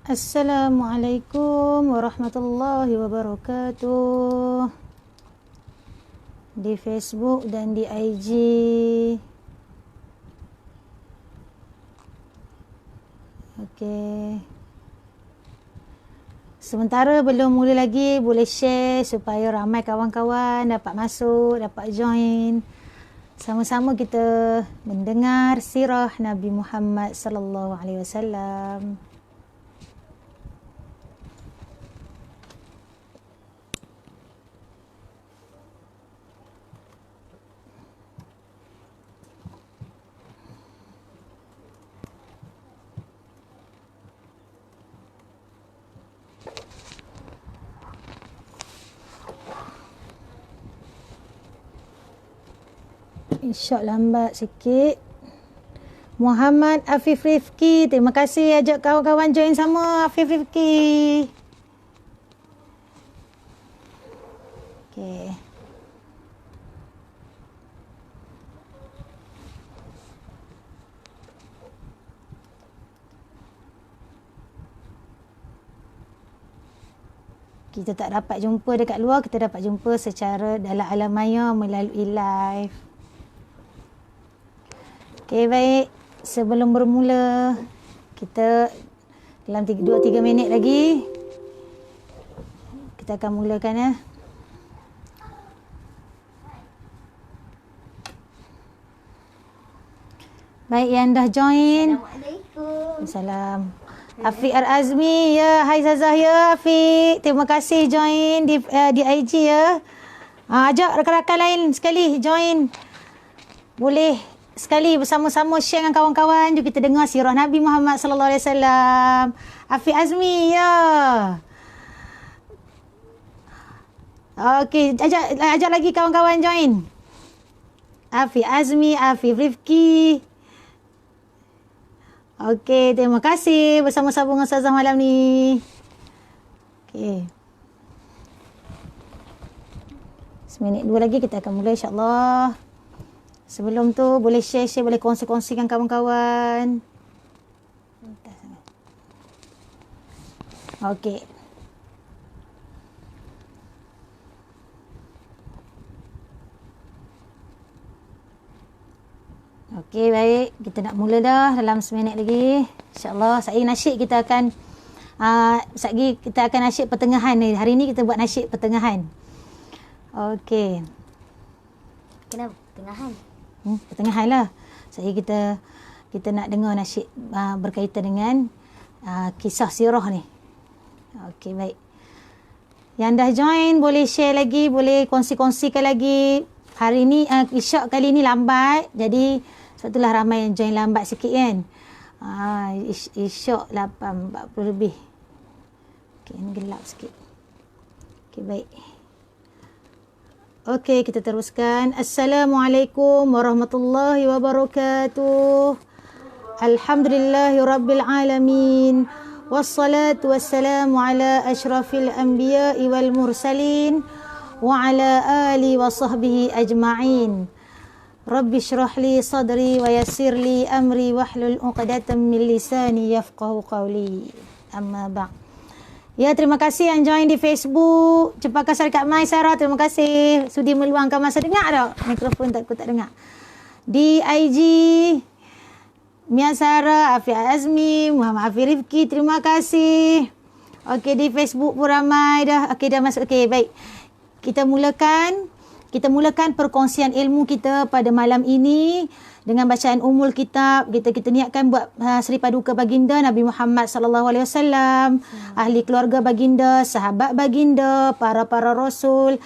Assalamualaikum warahmatullahi wabarakatuh. Di Facebook dan di IG. Okey. Sementara belum mula lagi, boleh share supaya ramai kawan-kawan dapat masuk, dapat join. Sama-sama kita mendengar sirah Nabi Muhammad sallallahu alaihi wasallam. InsyaAllah lambat sikit. Muhammad Afif Rifki, terima kasih ajak kawan-kawan join sama. Afif Rifki. Okey. Kita tak dapat jumpa dekat luar, kita dapat jumpa secara dalam alam maya melalui live. Okey, baik. Sebelum bermula, kita dalam 2-3 minit lagi kita akan mulakan ya. Baik, yang dah join. Assalamualaikum. Salam. Afiq Al-Azmi, ya. Hai Zazah, ya Afiq. Terima kasih join di IG ya. Ajak rakan-rakan lain sekali join. Boleh sekali bersama-sama share dengan kawan-kawan. Jom kita dengar sirah Nabi Muhammad sallallahu alaihi wasallam. Afiq Azmi, ya. Okey, ajak lagi kawan-kawan join. Afiq Azmi, Afiq Rifki. Okey, terima kasih bersama-sama dengan Ustazah malam ni. Okey. Seminit 2 lagi kita akan mula insya-Allah. Sebelum tu boleh share, boleh kongsi-kongsikan kawan-kawan. Okey. Okey, baik. Kita nak mula dah dalam seminit lagi. InsyaAllah, saya nasyid kita akan sekejap lagi kita akan nasyid pertengahan ni. Hari ni kita buat nasyid pertengahan. Okey. Kenapa pertengahan? Pertengahan lah. Saya kita nak dengar nasyid berkaitan dengan kisah sirah ni. Okey, baik. Yang dah join boleh share lagi, boleh kongsi-kongsikan lagi. Hari ni isyak kali ni lambat. Jadi sebab itulah ramai yang join lambat sikit kan. Isyak 8:40 lebih. Okey, ni gelap sikit. Okey, baik. Okey, kita teruskan. Assalamualaikum warahmatullahi wabarakatuh. Alhamdulillahirabbil alamin. Wassalatu wassalamu ala asyrafil anbiya'i wal mursalin wa ala ali wa sahbihi ajma'in. Rabbi syrah li sadri wa yassir li amri wahlul 'uqdatam min lisani yafqahu qawli. Amma ba'd. Ya, terima kasih yang join di Facebook. Cepaka Syarikat Mai Sarah, terima kasih sudi meluangkan masa. Dengar tak? Mikrofon aku tak dengar. Di IG Mia Sarah, Afiq Azmi, Muhammad Afiq Rifki, terima kasih. Okey, di Facebook pun ramai dah. Okey, dah masuk. Okey, baik. Kita mulakan perkongsian ilmu kita pada malam ini dengan bacaan Ummul Kitab. Kita niatkan buat Seri Paduka Baginda Nabi Muhammad sallallahu alaihi wasallam, ahli keluarga baginda, sahabat baginda, para rasul,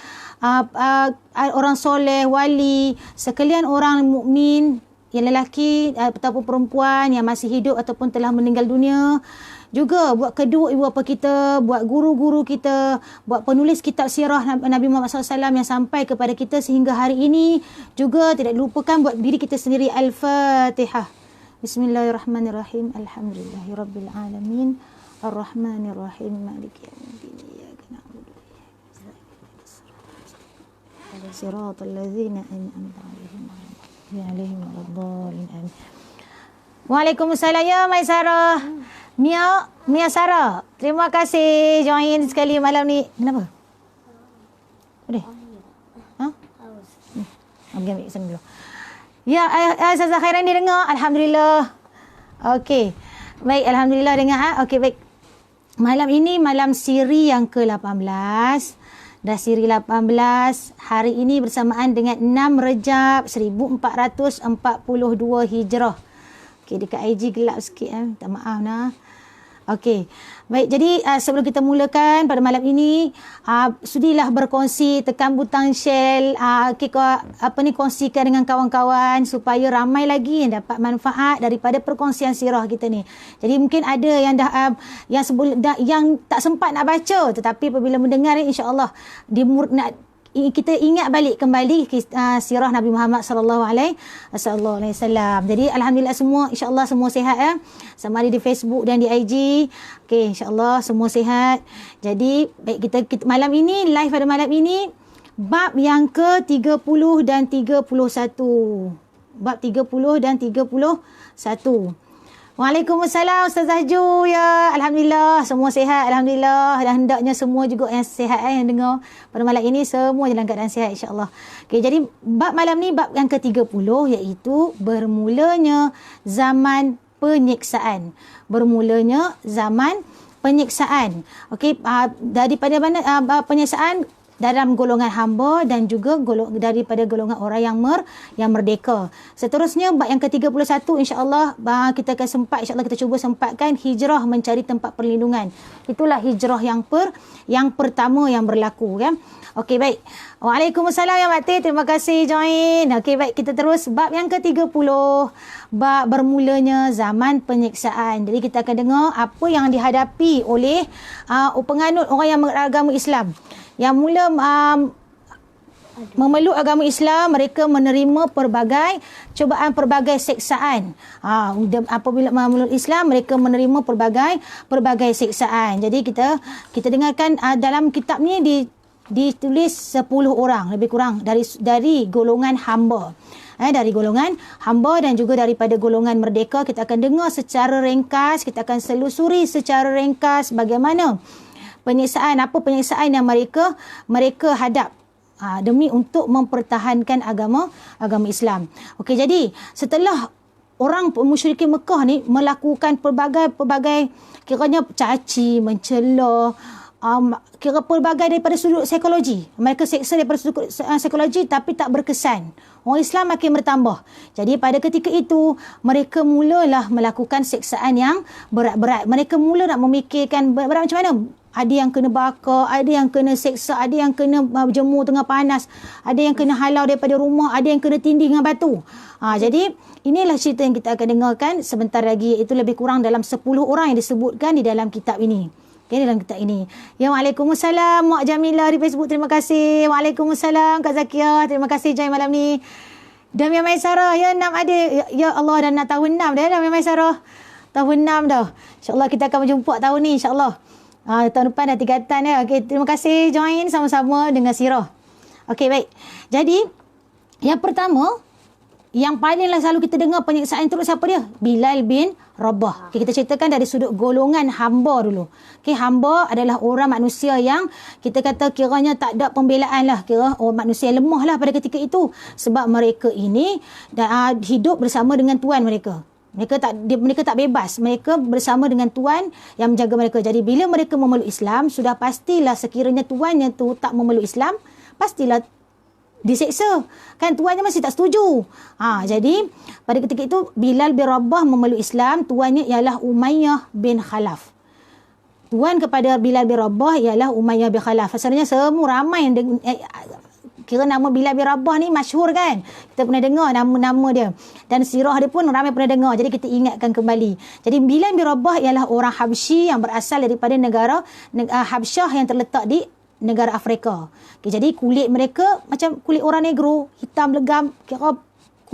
orang soleh, wali, sekalian orang mukmin yang lelaki ataupun perempuan yang masih hidup ataupun telah meninggal dunia. Juga buat kedua ibu bapa kita, buat guru-guru kita, buat penulis kitab sirah Nabi Muhammad SAW yang sampai kepada kita sehingga hari ini. Juga tidak lupakan buat diri kita sendiri. Al-Fatihah. Bismillahirrahmanirrahim. Alhamdulillahirabbil alamin. Ar-Rahmanirrahim. Maliki yaumiddin. Iyyaka na'budu wa iyyaka nasta'in. Shiratal ladzina an'amta 'alaihim ghairil maghdubi 'alaihim waladdallin. Waalaikumsalam ya Maisarah. Mia, Mia Sarah, terima kasih join sekali malam ni. Kenapa? Boleh? Ha? Haus. Ambil sana dulu. Ya, Ustazah Khairani dengar. Alhamdulillah. Okey. Baik, Alhamdulillah dengar. Okey, baik. Malam ini malam siri yang ke-18. Dah siri 18. Hari ini bersamaan dengan 6 Rejab 1442 Hijrah. Okey, dekat IG gelap sikit. Minta maaf nah. Okey. Baik, jadi sebelum kita mulakan pada malam ini, sudilah berkongsi, tekan butang share, kongsikan dengan kawan-kawan supaya ramai lagi yang dapat manfaat daripada perkongsian sirah kita ni. Jadi mungkin ada yang yang tak sempat nak baca, tetapi apabila mendengar insya-Allah kita ingat balik kembali sirah Nabi Muhammad sallallahu alaihi wasallam. Jadi alhamdulillah semua insya-Allah semua sihat ya. Sama ada di Facebook dan di IG. Okey, insya-Allah semua sihat. Jadi baik kita malam ini live pada malam ini bab yang ke-30 dan 31. Bab 30 dan 31. Waalaikumsalam Ustazah Ju ya. Alhamdulillah semua sihat. Alhamdulillah dan hendaknya semua juga yang sihat yang dengar pada malam ini semua dalam keadaan sihat insya-Allah. Okey, jadi bab malam ni bab yang ke-30 iaitu bermulanya zaman penyiksaan. Bermulanya zaman penyiksaan. Okey, daripada mana penyiksaan dalam golongan hamba dan juga daripada golongan orang yang merdeka. Seterusnya bab yang ke-31 insya-Allah kita akan insya-Allah kita cuba sempatkan hijrah mencari tempat perlindungan. Itulah hijrah yang pertama yang berlaku kan. Okey baik. Waalaikumsalam ya Mak Teh, terima kasih join. Okey baik, kita terus bab yang ke-30. Bab bermulanya zaman penyiksaan. Jadi kita akan dengar apa yang dihadapi oleh penganut orang yang beragama Islam. Yang mula memeluk agama Islam, mereka menerima pelbagai cubaan, pelbagai seksaan. Apabila memeluk Islam, mereka menerima pelbagai seksaan. Jadi kita dengarkan dalam kitab ni ditulis 10 orang lebih kurang dari golongan hamba. Dari golongan hamba dan juga daripada golongan merdeka. Kita akan dengar secara ringkas, kita akan selusuri secara ringkas bagaimana penyiksaan, apa penyiksaan yang mereka hadap demi untuk mempertahankan agama Islam. Okey, jadi setelah orang musyrikin Mekah ni melakukan pelbagai kiranya caci, mencela, kira pelbagai daripada sudut psikologi. Mereka seksa daripada sudut psikologi tapi tak berkesan. Orang Islam makin bertambah. Jadi pada ketika itu, mereka mulalah melakukan seksaan yang berat-berat. Mereka mula nak memikirkan berat macam mana. Ada yang kena bakar, ada yang kena seksa, ada yang kena jemur tengah panas, ada yang kena halau daripada rumah, ada yang kena tindih dengan batu. Jadi inilah cerita yang kita akan dengarkan sebentar lagi, iaitu lebih kurang dalam 10 orang yang disebutkan di dalam kitab ini. Okay, dalam kitab ini. Ya, Waalaikumsalam Mak Jamilah di Facebook, terima kasih. Waalaikumsalam Kak Zakia, terima kasih join malam ni. Damia Maisarah, ya 6 ada. Ya Allah, dah nak tahun 6 dah Damia Maisarah. Tahun 6 dah. InsyaAllah kita akan berjumpa tahun ni insyaAllah. Tahun depan dah tingkatan ya. Okey, terima kasih join sama-sama dengan sirah. Okey, baik. Jadi, yang pertama, yang palinglah selalu kita dengar penyiksaan terus siapa dia? Bilal bin Rabah. Okay, kita ceritakan dari sudut golongan hamba dulu. Okay, hamba adalah orang manusia yang kita kata kiranya tak ada pembelaan lah. Kira orang manusia yang lemah lah pada ketika itu. Sebab mereka ini hidup bersama dengan tuan mereka. Mereka tak bebas. Mereka bersama dengan tuan yang menjaga mereka. Jadi bila mereka memeluk Islam, sudah pastilah sekiranya tuannya tu tak memeluk Islam, pastilah diseksa. Kan tuannya masih tak setuju. Jadi pada ketika itu Bilal bin Rabah memeluk Islam, tuannya ialah Umayyah bin Khalaf. Tuan kepada Bilal bin Rabah ialah Umayyah bin Khalaf. Asalnya semua ramai yang kira nama Bilal bin Rabah ni masyhur kan. Kita pernah dengar nama-nama dia. Dan sirah dia pun ramai pernah dengar. Jadi kita ingatkan kembali. Jadi Bilal bin Rabah ialah orang Habsyi yang berasal daripada negara Habsyah yang terletak di negara Afrika. Okay, jadi kulit mereka macam kulit orang negro, hitam legam, kira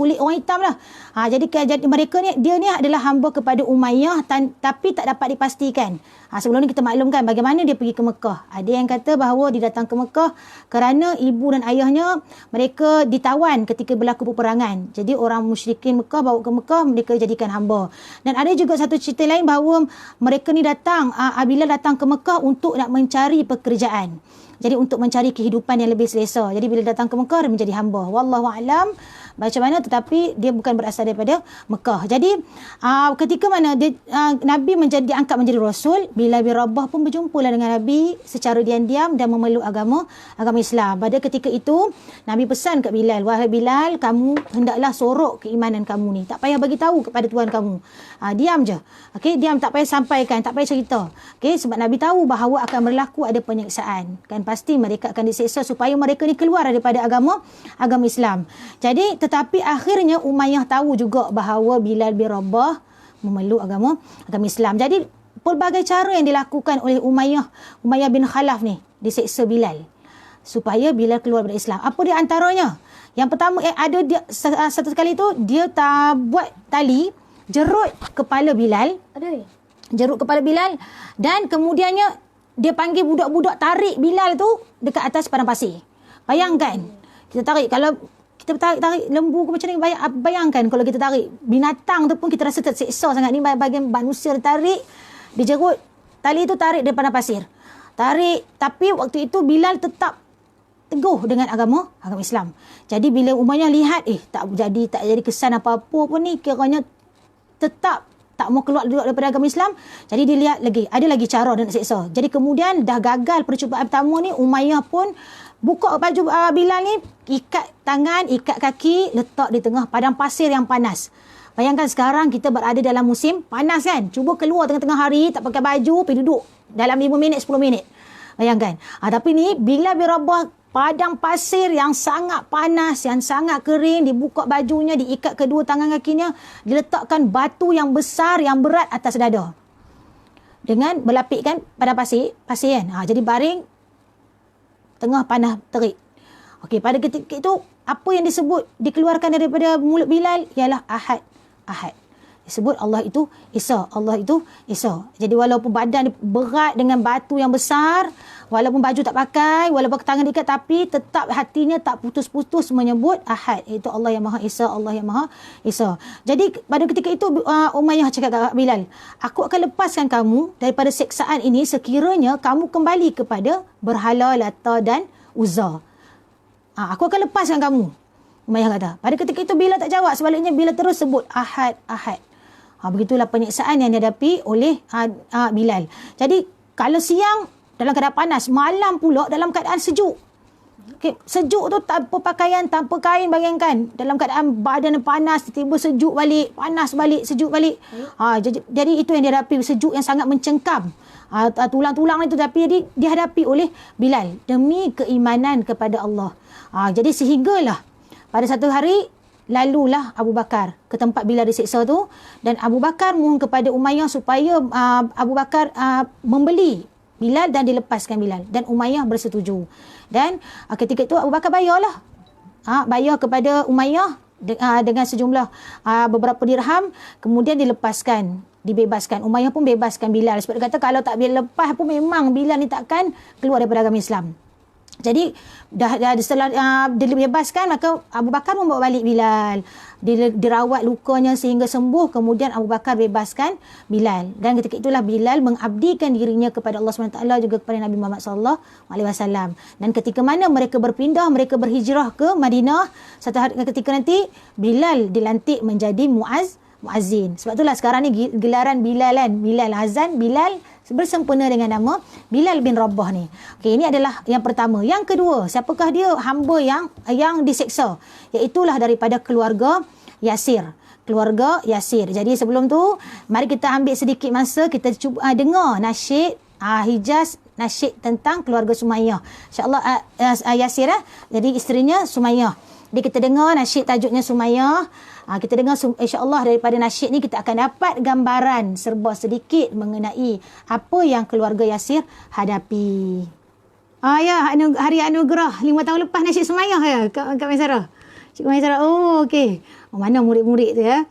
kulit orang hitam lah. Jadi mereka ni, dia ni adalah hamba kepada Umayyah tapi tak dapat dipastikan. Sebelum ni kita maklumkan bagaimana dia pergi ke Mekah. Ada yang kata bahawa dia datang ke Mekah kerana ibu dan ayahnya mereka ditawan ketika berlaku peperangan. Jadi orang musyrikin Mekah bawa ke Mekah, mereka jadikan hamba. Dan ada juga satu cerita lain bahawa mereka ni datang, Bilal datang ke Mekah untuk nak mencari pekerjaan. Jadi untuk mencari kehidupan yang lebih selesa. Jadi bila datang ke Mekah, dia menjadi hamba. Wallahu a'lam macam mana, tetapi dia bukan berasal daripada Mekah. Jadi ketika mana dia, Nabi diangkat menjadi Rasul, Bilal bin Rabah pun berjumpalah dengan Nabi secara diam-diam dan memeluk agama Islam. Pada ketika itu, Nabi pesan kat Bilal, wahai Bilal, kamu hendaklah sorok keimanan kamu ni. Tak payah bagi tahu kepada Tuhan kamu. Diam je. Okey, diam, tak payah sampaikan, tak payah cerita. Okey, sebab Nabi tahu bahawa akan berlaku ada penyiksaan. Kan pasti mereka akan diseksa supaya mereka ni keluar daripada agama Islam. Jadi tetapi akhirnya Umayyah tahu juga bahawa Bilal bin Rabah memeluk agama Islam. Jadi pelbagai cara yang dilakukan oleh Umayyah bin Khalaf ni diseksa Bilal supaya Bilal keluar dari Islam. Apa di antaranya? Yang pertama, ada dia, satu kali tu dia buat tali jerut kepala Bilal. Jerut kepala Bilal dan kemudiannya dia panggil budak-budak tarik Bilal tu dekat atas padang pasir. Bayangkan, kita tarik, kalau kita tarik lembu ke macam ni, bayangkan kalau kita tarik binatang tu pun kita rasa terseksa sangat. Ni bagian manusia tarik, dijerut tali tu, tarik daripada pasir. Tarik, tapi waktu itu Bilal tetap teguh dengan agama Islam. Jadi bila Umayyah lihat tak jadi kesan apa-apa pun ni, kiranya tetap tak mau keluar daripada agama Islam. Jadi dia lihat ada lagi cara dia nak seksa. Jadi kemudian dah gagal percubaan pertama ni, Umayyah pun buka baju Bilal ni, ikat tangan, ikat kaki, letak di tengah padang pasir yang panas. Bayangkan sekarang kita berada dalam musim panas kan. Cuba keluar tengah-tengah hari, tak pakai baju, pergi duduk dalam 5 minit, 10 minit. Bayangkan. Tapi ni Bilal bin Rabah, padang pasir yang sangat panas, yang sangat kering, dibuka bajunya, diikat kedua tangan kakinya, diletakkan batu yang besar, yang berat atas dada. Dengan berlapikkan padang pasir kan. Jadi baring tengah panas terik. Okey, pada ketika itu apa yang dikeluarkan daripada mulut Bilal ialah Ahad. Disebut Allah itu Isa. Jadi walaupun badan berat dengan batu yang besar, walaupun baju tak pakai, walaupun tangan diikat, tapi tetap hatinya tak putus-putus menyebut Ahad, iaitu Allah yang Maha Esa, Allah yang Maha Esa. Jadi pada ketika itu Umayyah cakap kepada Bilal, aku akan lepaskan kamu daripada seksaan ini sekiranya kamu kembali kepada berhala Lata dan Uzza. Aku akan lepaskan kamu. Umayyah kata. Pada ketika itu Bilal tak jawab, sebaliknya Bilal terus sebut Ahad. Begitulah penyiksaan yang dihadapi oleh Bilal. Jadi kalau siang dalam keadaan panas, malam pula dalam keadaan sejuk. Okay. Sejuk tu tanpa pakaian, tanpa kain, bayangkan. Dalam keadaan badan panas, tiba sejuk balik, panas balik, sejuk balik. Jadi itu yang dihadapi, sejuk yang sangat mencengkam. Tulang-tulang itu tapi dihadapi oleh Bilal demi keimanan kepada Allah. Jadi sehinggalah pada satu hari, lalulah Abu Bakar ke tempat Bilal diseksa tu, dan Abu Bakar mohon kepada Umayyah supaya Abu Bakar membeli Bilal dan dilepaskan Bilal, dan Umayyah bersetuju. Dan ketika itu Abu Bakar bayarlah. Bayar kepada Umayyah dengan sejumlah beberapa dirham, kemudian dibebaskan. Umayyah pun bebaskan Bilal, sebab dia kata kalau tak lepas pun memang Bilal ni takkan keluar daripada agama Islam. Jadi setelah dia dibebaskan, maka Abu Bakar membawa balik Bilal. Dirawat lukanya sehingga sembuh, kemudian Abu Bakar bebaskan Bilal. Dan ketika itulah Bilal mengabdikan dirinya kepada Allah SWT, juga kepada Nabi Muhammad SAW. Dan ketika mana mereka berpindah, mereka berhijrah ke Madinah, satu hari ketika nanti Bilal dilantik menjadi Muazzin. Sebab itulah sekarang ni gelaran Bilalan, Bilal Azan, Bilal bersempena dengan nama Bilal bin Rabah ni. Okey, ini adalah yang pertama. Yang kedua, siapakah dia hamba yang diseksa? Iaitulah daripada keluarga Yasir. Jadi sebelum tu, mari kita ambil sedikit masa, kita cuba dengar nasyid Hijaz, nasyid tentang keluarga Sumayyah. InsyaAllah Yasir jadi isterinya Sumayyah. Jadi kita dengar nasyid tajuknya Sumayyah. Kita dengar insya-Allah daripada nasyid ni kita akan dapat gambaran serba sedikit mengenai apa yang keluarga Yasir hadapi. Ya, hari anugerah 5 tahun lepas nasyid Sumayyah ya, Kak Maisarah. Cikgu Maisarah. Oh, okey. Oh, mana murid-murid tu ya?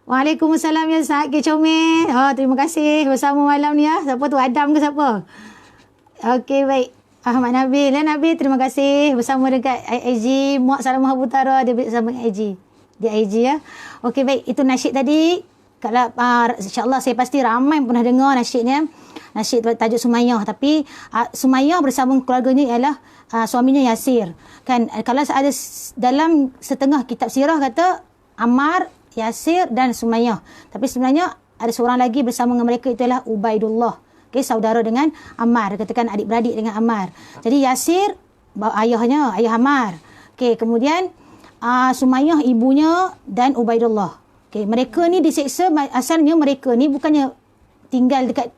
Waalaikumsalam ya Ustaz. Okay, comel. Oh, terima kasih bersama malam ni ya. Siapa tu? Adam ke siapa? Okey, baik. Ahmad Nabil. Nabil, terima kasih bersama dekat IG. Muak Salamah Butara dia bersama IG. Di IG ya. Okey, baik. Itu nasyid tadi. Kalau insya-Allah saya pasti ramai pernah dengar nasyidnya. Nasyid tajuk Sumayyah, tapi Sumayyah bersama keluarganya ialah suaminya Yasir. Kan kalau ada dalam setengah kitab sirah kata Ammar, Yasir dan Sumayyah. Tapi sebenarnya ada seorang lagi bersama dengan mereka, itulah Ubaidullah. Okey, saudara dengan Ammar, katakan adik-beradik dengan Ammar. Jadi Yasir ayahnya, ayah Ammar. Okey, kemudian Sumayyah ibunya dan Ubaidullah. Okey, mereka ni diseksa, asalnya mereka ni bukannya tinggal dekat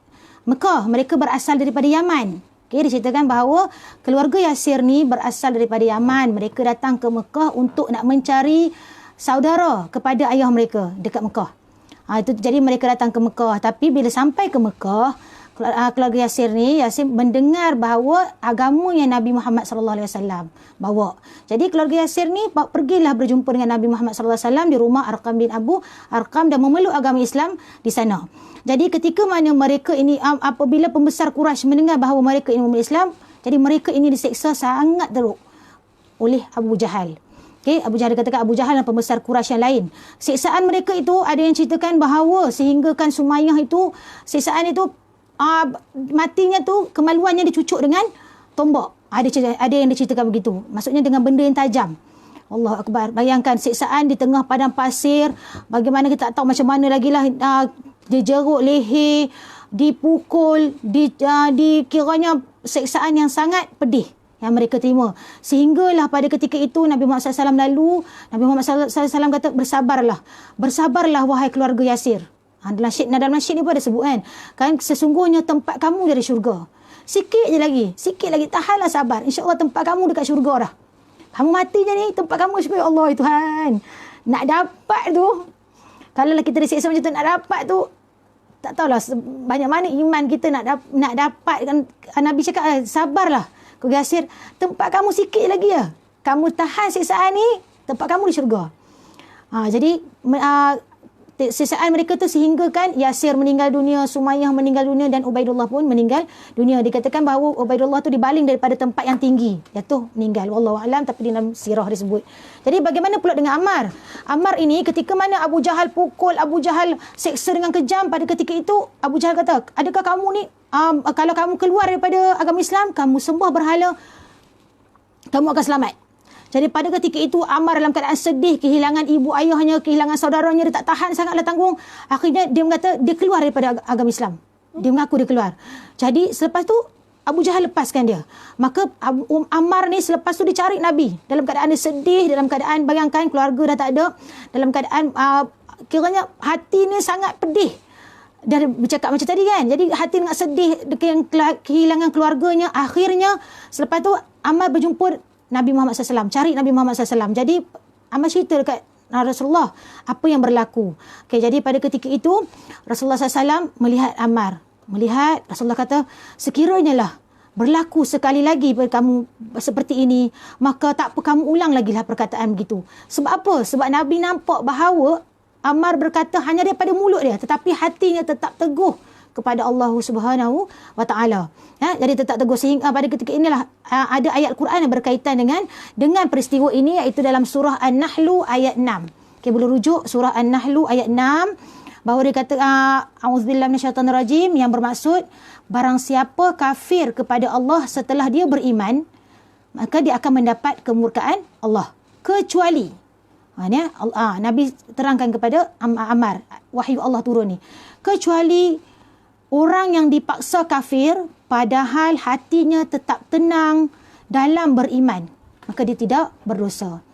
Mekah, mereka berasal daripada Yaman. Okey, diceritakan bahawa keluarga Yasir ni berasal daripada Yaman. Mereka datang ke Mekah untuk nak mencari saudara kepada ayah mereka dekat Mekah. Itu jadi mereka datang ke Mekah. Tapi bila sampai ke Mekah, keluarga Yasir ni, Yasir mendengar bahawa agama yang Nabi Muhammad sallallahu alaihi wasallam bawa. Jadi keluarga Yasir ni pergilah berjumpa dengan Nabi Muhammad sallallahu alaihi wasallam di rumah Arqam bin Abu Arqam dan memeluk agama Islam di sana. Jadi ketika mana mereka ini apabila pembesar Quraisy mendengar bahawa mereka ini memeluk Islam, jadi mereka ini diseksa sangat teruk oleh Abu Jahal. Okey, Abu Jahal katakan Abu Jahal dan pembesar Quraisy yang lain. Siksaan mereka itu ada yang ceritakan bahawa sehinggakan Sumayyah itu, siksaan itu matinya tu kemaluannya dicucuk dengan tombak. Ada yang diceritakan begitu. Maksudnya dengan benda yang tajam. Allah Akbar. Bayangkan siksaan di tengah padang pasir. Bagaimana kita tak tahu macam mana lagi lah. Dijeruk leher, dipukul, kiranya siksaan yang sangat pedih yang mereka terima. Sehinggalah pada ketika itu Nabi Muhammad SAW lalu, Nabi Muhammad SAW kata, bersabarlah. Bersabarlah wahai keluarga Yasir. Dalam nasyid ni pun ada sebut kan sesungguhnya tempat kamu dari syurga. Sikit lagi, tahanlah sabar. InsyaAllah tempat kamu dekat syurga dah. Kamu mati je ni, tempat kamu syurga. Allah Tuhan. Nak dapat tu, kalau kita disiksa macam tu, nak dapat tu, tak tahulah banyak mana iman kita nak dapat kan. Nabi cakap sabarlah Keluarga Yasir, tempat kamu sikit lagi ya. Kamu tahan siksaan ni, tempat kamu di syurga. Jadi siksaan mereka tu sehinggakan Yasir meninggal dunia, Sumayyah meninggal dunia dan Ubaidullah pun meninggal dunia. Dikatakan bahawa Ubaidullah tu dibaling daripada tempat yang tinggi. Jatuh meninggal. Wallahu a'lam, tapi dalam sirah disebut. Jadi bagaimana pula dengan Ammar? Ammar ini ketika mana Abu Jahal pukul, Abu Jahal seksa dengan kejam, pada ketika itu Abu Jahal kata, adakah kamu ni kalau kamu keluar daripada agama Islam, kamu sembah berhala, kamu akan selamat. Jadi pada ketika itu Ammar dalam keadaan sedih, kehilangan ibu ayahnya, kehilangan saudaranya, dia tak tahan sangatlah tanggung. Akhirnya dia berkata dia keluar daripada agama Islam. Dia mengaku dia keluar. Jadi selepas tu Abu Jahal lepaskan dia. Maka Ammar ni selepas tu dicari Nabi dalam keadaan dia sedih, dalam keadaan bayangkan keluarga dah tak ada, dalam keadaan kiranya hati ni sangat pedih. Dan bercakap macam tadi kan. Jadi hati sangat sedih dengan kehilangan keluarganya. Akhirnya selepas tu Ammar berjumpa Nabi Muhammad SAW, cari Nabi Muhammad SAW. Jadi Ammar cerita dekat Rasulullah apa yang berlaku. Okay, jadi pada ketika itu Rasulullah SAW melihat Ammar. Melihat, Rasulullah kata, sekiranya lah berlaku sekali lagi pada kamu seperti ini, maka tak apa kamu ulang lagi lah perkataan begitu. Sebab apa? Sebab Nabi nampak bahawa Ammar berkata hanya daripada mulut dia, tetapi hatinya tetap teguh kepada Allah Subhanahu wa taala. Jadi tetap teguh, sehingga pada ketika inilah ada ayat Quran yang berkaitan dengan peristiwa ini, iaitu dalam surah An-Nahl ayat 6. Okey, boleh rujuk surah An-Nahl ayat 6 bahawa dia kata auzubillahi minasyaitanirrajim, yang bermaksud barang siapa kafir kepada Allah setelah dia beriman, maka dia akan mendapat kemurkaan Allah, kecuali Nabi terangkan kepada Ammar, wahyu Allah turun ni, kecuali orang yang dipaksa kafir padahal hatinya tetap tenang dalam beriman, maka dia tidak berdosa.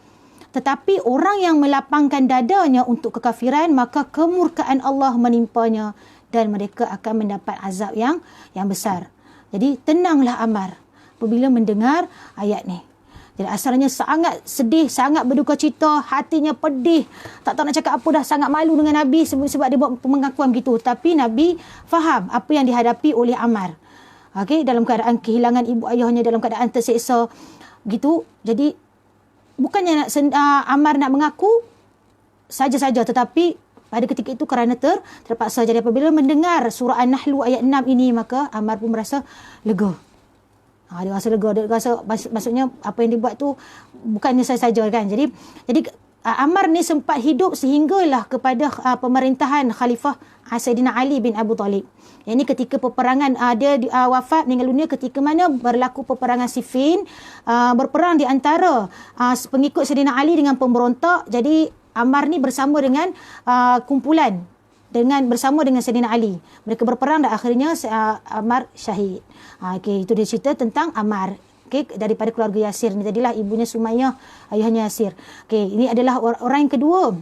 Tetapi orang yang melapangkan dadanya untuk kekafiran, maka kemurkaan Allah menimpanya dan mereka akan mendapat azab yang besar. Jadi tenanglah Ammar apabila mendengar ayat ni. Jadi asalnya sangat sedih, sangat berduka cita, hatinya pedih, tak tahu nak cakap apa dah, sangat malu dengan Nabi sebab dia buat pengakuan begitu. Tapi Nabi faham apa yang dihadapi oleh Ammar. Okey, dalam keadaan kehilangan ibu ayahnya, dalam keadaan terseksa gitu. Jadi bukannya Ammar nak mengaku saja-saja, tetapi pada ketika itu kerana terpaksa. Jadi apabila mendengar surah An-Nahl ayat 6 ini, maka Ammar pun merasa lega. Dia rasa lega, dia rasa maksudnya apa yang dibuat tu bukannya saja kan. Jadi Ammar ni sempat hidup sehinggalah kepada pemerintahan Khalifah Sayyidina Ali bin Abu Talib. Ini ketika peperangan dia wafat, meninggal dunia ketika mana berlaku peperangan Siffin, berperang di antara pengikut Sayyidina Ali dengan pemberontak. Jadi Ammar ni bersama dengan kumpulan bersama dengan Sayyidina Ali. Mereka berperang dan akhirnya Ammar syahid. Okey, itu dia cerita tentang Ammar. Okey, daripada keluarga Yasir ni tadilah, ibunya Sumayyah, ayahnya Yasir. Okey, ini adalah orang yang kedua,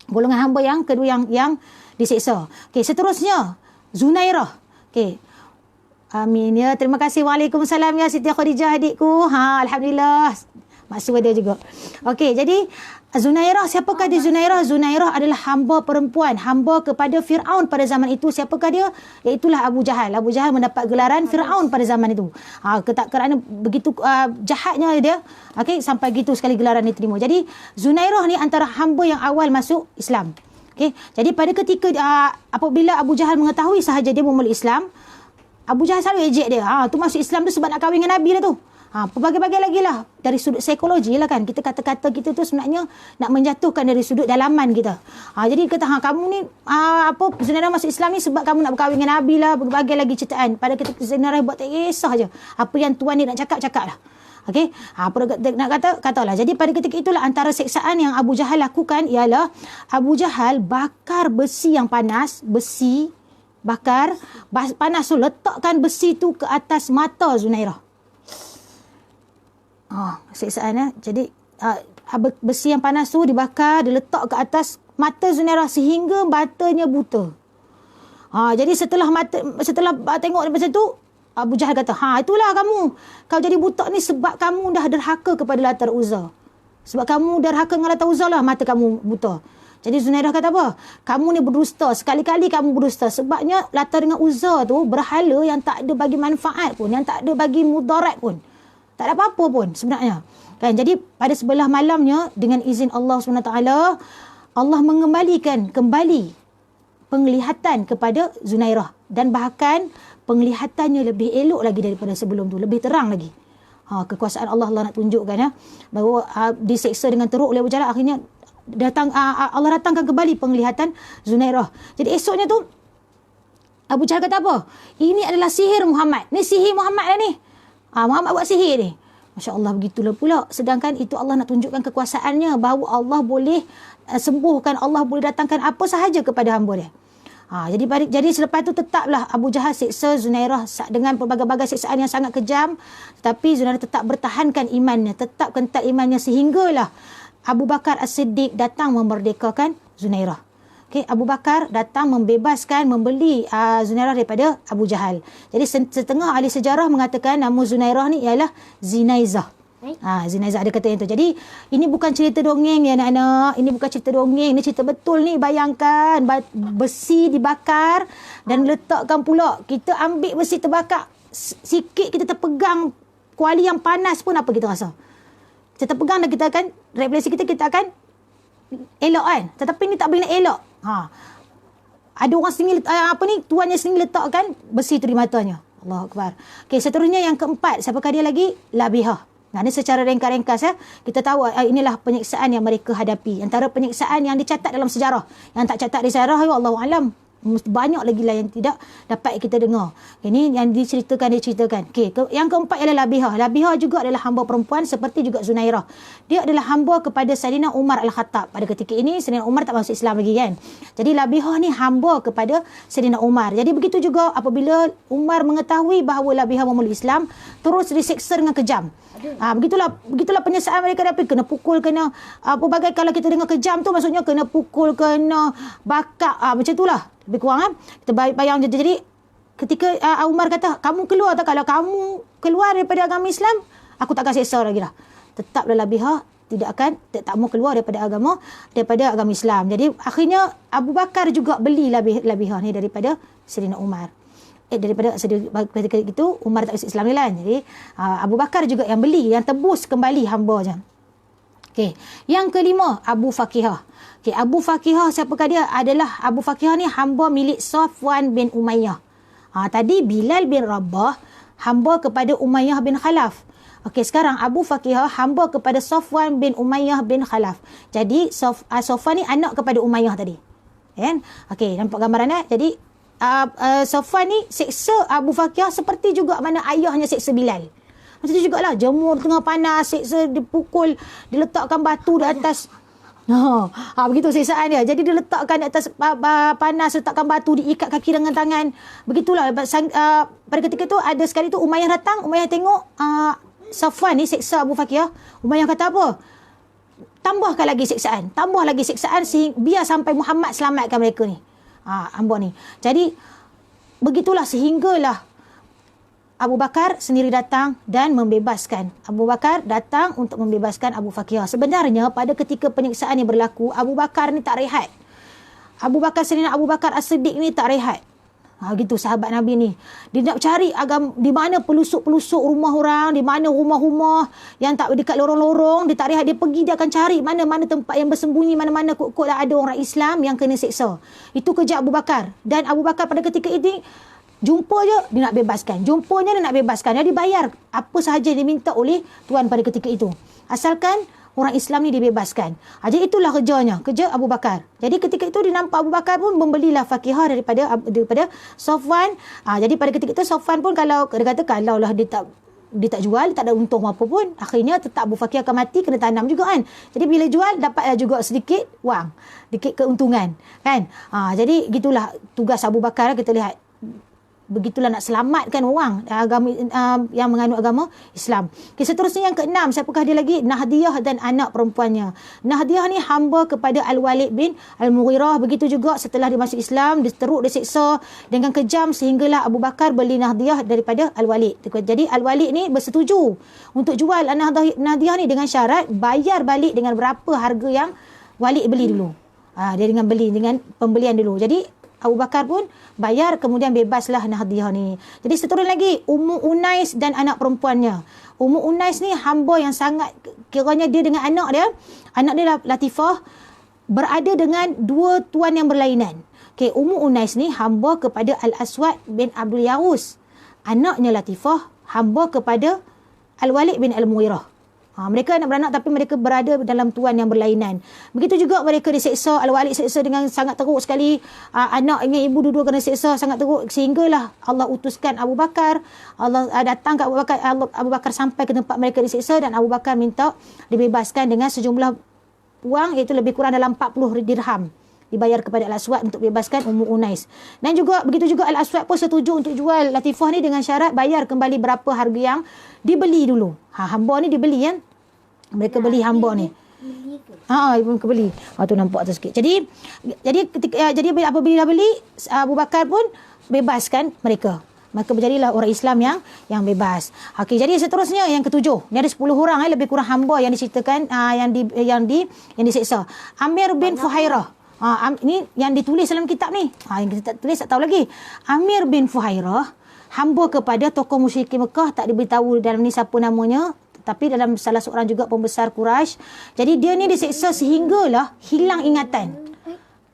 golongan hamba yang kedua yang disiksa. Okey, seterusnya Zunairah. Okey. Amin ya. Terima kasih. Waalaikumsalam ya Siti Khadijah adikku. Alhamdulillah. Maksud dia juga. Okey, jadi Zunairah, siapakah dia Zunairah? Zunairah adalah hamba perempuan, hamba kepada Fir'aun pada zaman itu. Siapakah dia? Iaitulah Abu Jahal. Abu Jahal mendapat gelaran Fir'aun pada zaman itu. Kerana begitu jahatnya dia, okey, sampai gitu sekali gelaran diterima. Jadi Zunairah ni antara hamba yang awal masuk Islam. Okey, jadi pada ketika apabila Abu Jahal mengetahui sahaja dia memeluk Islam, Abu Jahal selalu ejek dia. Tu masuk Islam tu sebab nak kahwin dengan Nabi lah tu. Pelbagai-bagai lagi lah. Dari sudut psikologi lah kan. Kita kata-kata kita tu sebenarnya nak menjatuhkan dari sudut dalaman kita. Jadi kata, kamu ni, Zunairah masuk Islam ni sebab kamu nak berkahwin dengan Nabi lah. Berbagai lagi certaan. Pada ketika Zunairah buat tak kisah je. Apa yang tuan ni nak cakap lah. Okey. Nak katalah. Jadi pada ketika itulah antara seksaan yang Abu Jahal lakukan ialah Abu Jahal bakar besi yang panas. Bakar panas tu, letakkan besi tu ke atas mata Zunairah. Seksaan Jadi besi yang panas tu dibakar, diletak ke atas mata Zunairah sehingga matanya buta. Jadi setelah tengok macam tu, Abu Jahal kata, itulah kau jadi buta ni sebab kamu dah derhaka kepada Latar Uzza. Sebab kamu derhaka dengan Latar Uzza lah mata kamu buta. Jadi Zunairah kata apa? Kamu ni berdusta. Sekali-kali kamu berdusta. Sebabnya Latar dengan Uzza tu berhala yang tak ada bagi manfaat pun, yang tak ada bagi mudarat pun. Tak ada apa-apa pun sebenarnya. Kan? Jadi pada sebelah malamnya, dengan izin Allah SWT, Allah mengembalikan kembali penglihatan kepada Zunairah. Dan bahkan penglihatannya lebih elok lagi daripada sebelum tu. Lebih terang lagi. Kekuasaan Allah nak tunjukkan bahawa diseksa dengan teruk oleh Abu Jahal. Akhirnya Allah datangkan kembali penglihatan Zunairah. Jadi esoknya tu Abu Jahal kata apa? Ini adalah sihir Muhammad. Ni sihir Muhammad lah ni. Muhammad buat sihir ni. Masya Allah, begitulah pula. Sedangkan itu Allah nak tunjukkan kekuasaannya, bahawa Allah boleh sembuhkan, Allah boleh datangkan apa sahaja kepada hamba dia. Jadi selepas itu tetaplah Abu Jahal seksa Zunairah dengan pelbagai-bagai seksaan yang sangat kejam. Tetapi Zunairah tetap bertahankan imannya, tetap kental imannya, sehinggalah Abu Bakar As-Siddiq datang memerdekakan Zunairah. Okay, Abu Bakar datang membebaskan, membeli Zunairah daripada Abu Jahal. Jadi setengah ahli sejarah mengatakan nama Zunairah ni ialah Zinaizah. Zinaizah ada kata yang tu. Jadi ini bukan cerita dongeng ya anak-anak. Ini bukan cerita dongeng. Ini cerita betul ni. Bayangkan besi dibakar dan letakkan pula. Kita ambil besi terbakar sikit, kita terpegang kuali yang panas pun apa kita rasa. Kita terpegang dan kita akan, refleksi kita akan elok kan. Tetapi ni tak boleh nak elok. Ada orang sendiri tuannya sendiri letakkan besi tu di matanya. Allahu Akbar. Okey, seterusnya yang keempat, siapakah dia lagi? Labihah. Ini secara ringkas kita tahu inilah penyiksaan yang mereka hadapi. Antara penyiksaan yang dicatat dalam sejarah, yang tak catat di sejarah, ya Allahu alam. Banyak lagi lah yang tidak dapat kita dengar. Ini yang diceritakan. Okey, yang keempat ialah Labihah. Labihah juga adalah hamba perempuan seperti juga Zunairah. Dia adalah hamba kepada Sayyidina Umar Al-Khattab. Pada ketika ini Sayyidina Umar tak masuk Islam lagi kan. Jadi Labihah ni hamba kepada Sayyidina Umar. Jadi begitu juga apabila Umar mengetahui bahawa Labihah memeluk Islam, terus diseksa dengan kejam. Begitulah penyesaan mereka dapat, kena pukul, kena pelbagai. Kalau kita dengar kejam tu maksudnya kena pukul, kena bakar, macam itulah. Lebih kurang kan. Kita bayang je. Jadi ketika Umar kata, kamu keluar tak? Kalau kamu keluar daripada agama Islam, aku tak akan seksa lagi lah. Tetaplah Labihah tak mau keluar daripada agama Islam. Jadi akhirnya Abu Bakar juga beli Labihah ni daripada Sayyidina Umar. Ketika itu Umar tak masuk Islam ni lah. Jadi Abu Bakar juga yang beli, yang tebus kembali hambanya. Okey, yang kelima Abu Fakihah. Okey, Abu Fakihah siapakah dia? Adalah Abu Fakihah ni hamba milik Safwan bin Umayyah. Tadi Bilal bin Rabah hamba kepada Umayyah bin Khalaf. Okey, sekarang Abu Fakihah hamba kepada Safwan bin Umayyah bin Khalaf. Jadi Safwan ni anak kepada Umayyah tadi. Kan? Okey, nampak gambaran Jadi Safwan ni seksa Abu Fakihah seperti juga mana ayahnya seksa Bilal. Macam tu jugalah, jemur tengah panas, seksa, dipukul, diletakkan batu di atas. Begitu siksaan dia. Jadi dia letakkan di atas panas, letakkan batu, diikat kaki dengan tangan. Begitulah. Pada ketika tu ada sekali tu Umayyah datang, Umayyah tengok Safwan ni seksa Abu Fakihah. Umayyah kata apa? Tambahkan lagi siksaan. Tambah lagi siksaan biar sampai Muhammad selamatkan mereka ni. Hamba ni. Jadi begitulah sehinggalah Abu Bakar sendiri datang dan membebaskan. Abu Bakar datang untuk membebaskan Abu Fakihah. Sebenarnya pada ketika penyiksaan yang berlaku, Abu Bakar ni tak rehat. Abu Bakar sendiri, Abu Bakar As-Siddiq ni tak rehat. Gitu sahabat Nabi ni. Dia nak cari agam di mana pelusuk-pelusuk rumah orang, di mana rumah-rumah yang tak dekat lorong-lorong, dia tak rehat, dia pergi, dia akan cari mana-mana tempat yang bersembunyi, mana-mana kot-kot lah ada orang Islam yang kena seksa. Itu kerja Abu Bakar. Dan Abu Bakar pada ketika ini jumpa je dia nak bebaskan. Jumpanya dia nak bebaskan. Dia dibayar apa sahaja dia minta oleh tuan pada ketika itu. Asalkan orang Islam ni dibebaskan. Jadi itulah kerjanya, kerja Abu Bakar. Jadi ketika itu dia nampak Abu Bakar pun membelilah Fakihah daripada Safwan. Jadi pada ketika itu Safwan pun kalau dia kata kalau lah dia tak jual, dia tak ada untung apa pun, akhirnya tetap Abu Fakihah akan mati, kena tanam juga kan. Jadi bila jual dapatlah juga sedikit wang, sedikit keuntungan kan. Jadi gitulah tugas Abu Bakar. Kita lihat begitulah nak selamatkan orang agama yang menganut agama Islam. Okay, seterusnya yang keenam, siapakah dia lagi? Nahdiyah dan anak perempuannya. Nahdiyah ni hamba kepada Al-Walid bin Al-Mughirah. Begitu juga setelah dia masuk Islam, dia teruk, dia seksa dengan kejam sehinggalah Abu Bakar beli Nahdiyah daripada Al-Walid. Jadi Al-Walid ni bersetuju untuk jual Nahdiyah ni dengan syarat bayar balik dengan berapa harga yang Walid beli dulu. Dia dengan pembelian dulu. Jadi Abu Bakar pun bayar, kemudian bebaslah Nahdiyah ni. Jadi seterusnya lagi Ummu Unais dan anak perempuannya. Ummu Unais ni hamba yang sangat, kiranya dia dengan anak dia Latifah berada dengan dua tuan yang berlainan. Okey, Ummu Unais ni hamba kepada Al-Aswad bin Abdul Yarus. Anaknya Latifah hamba kepada Al-Walid bin Al-Mughirah. Mereka anak beranak tapi mereka berada dalam tuan yang berlainan. Begitu juga mereka diseksa. Al-Walid seksa dengan sangat teruk sekali. Anak dengan ibu dua-dua kena seksa sangat teruk. Sehinggalah Allah utuskan Abu Bakar. Allah datang ke Abu Bakar. Abu Bakar sampai ke tempat mereka diseksa dan Abu Bakar minta dibebaskan dengan sejumlah wang, iaitu lebih kurang dalam 40 dirham. Dibayar kepada Al-Aswad untuk bebaskan Ummu Unais. Dan juga begitu juga Al-Aswad pun setuju untuk jual Latifah ni dengan syarat bayar kembali berapa harga yang dibeli dulu. Hamba ni dibeli kan. Mereka beli hamba ni. Mereka beli. Tu nampak tu sikit. Jadi apabila beli, Abu Bakar pun bebaskan mereka. Maka berjadilah orang Islam yang bebas. Okey, jadi seterusnya yang ketujuh. Ni ada 10 orang lebih kurang hamba yang diceritakan yang diseksa. Amir bin Fuhairah. Ini yang ditulis dalam kitab ni. Yang kita tulis tak tahu lagi. Amir bin Fuhairah hamba kepada tokoh musyrikin Mekah, tak diberitahu dalam ni siapa namanya, tapi dalam salah seorang juga pembesar Quraisy. Jadi dia ni diseksa sehinggalah hilang ingatan.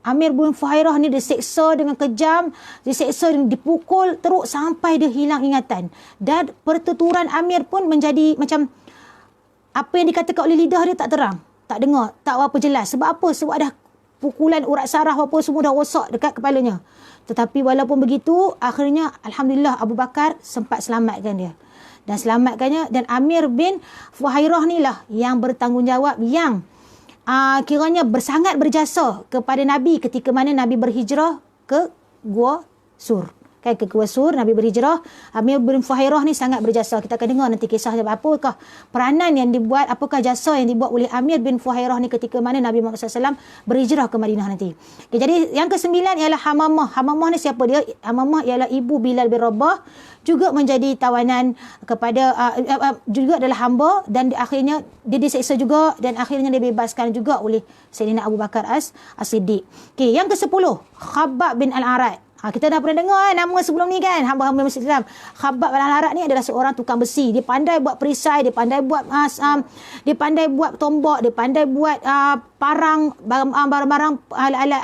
Amir bin Fuhairah ni diseksa dengan kejam, diseksa, dipukul teruk sampai dia hilang ingatan. Dan pertuturan Amir pun menjadi macam apa yang dikatakan oleh lidah dia tak terang, tak dengar, tak apa jelas. Sebab apa? Sebab ada pukulan urat saraf apa semua dah rosak dekat kepalanya. Tetapi walaupun begitu, akhirnya alhamdulillah Abu Bakar sempat selamatkan dia. Dan selamatkannya, dan Amir bin Fuhairah ni lah yang bertanggungjawab, yang kiranya sangat berjasa kepada Nabi ketika mana Nabi berhijrah ke Gua Sur. Kan, ke Gua Sur, Nabi berhijrah. Amir bin Fuhairah ni sangat berjasa. Kita akan dengar nanti kisah apakah peranan yang dibuat, apakah jasa yang dibuat oleh Amir bin Fuhairah ni ketika mana Nabi Muhammad SAW berhijrah ke Madinah nanti. Okay, jadi yang ke-9 ialah Hamamah. Hamamah ni siapa dia? Hamamah ialah ibu Bilal bin Rabah, juga menjadi tawanan kepada juga adalah hamba, dan akhirnya dia diseksa juga dan akhirnya dibebaskan juga oleh Sayyidina Abu Bakar As-Siddiq. Okey, yang ke-10 Khabbab bin Al-Arad. Kita dah pernah dengar nama sebelum ni kan, hamba-hamba masjid Islam. Khabbab al-Arat ni adalah seorang tukang besi. Dia pandai buat perisai, dia pandai buat dia pandai buat tombak, dia pandai buat parang, barang-barang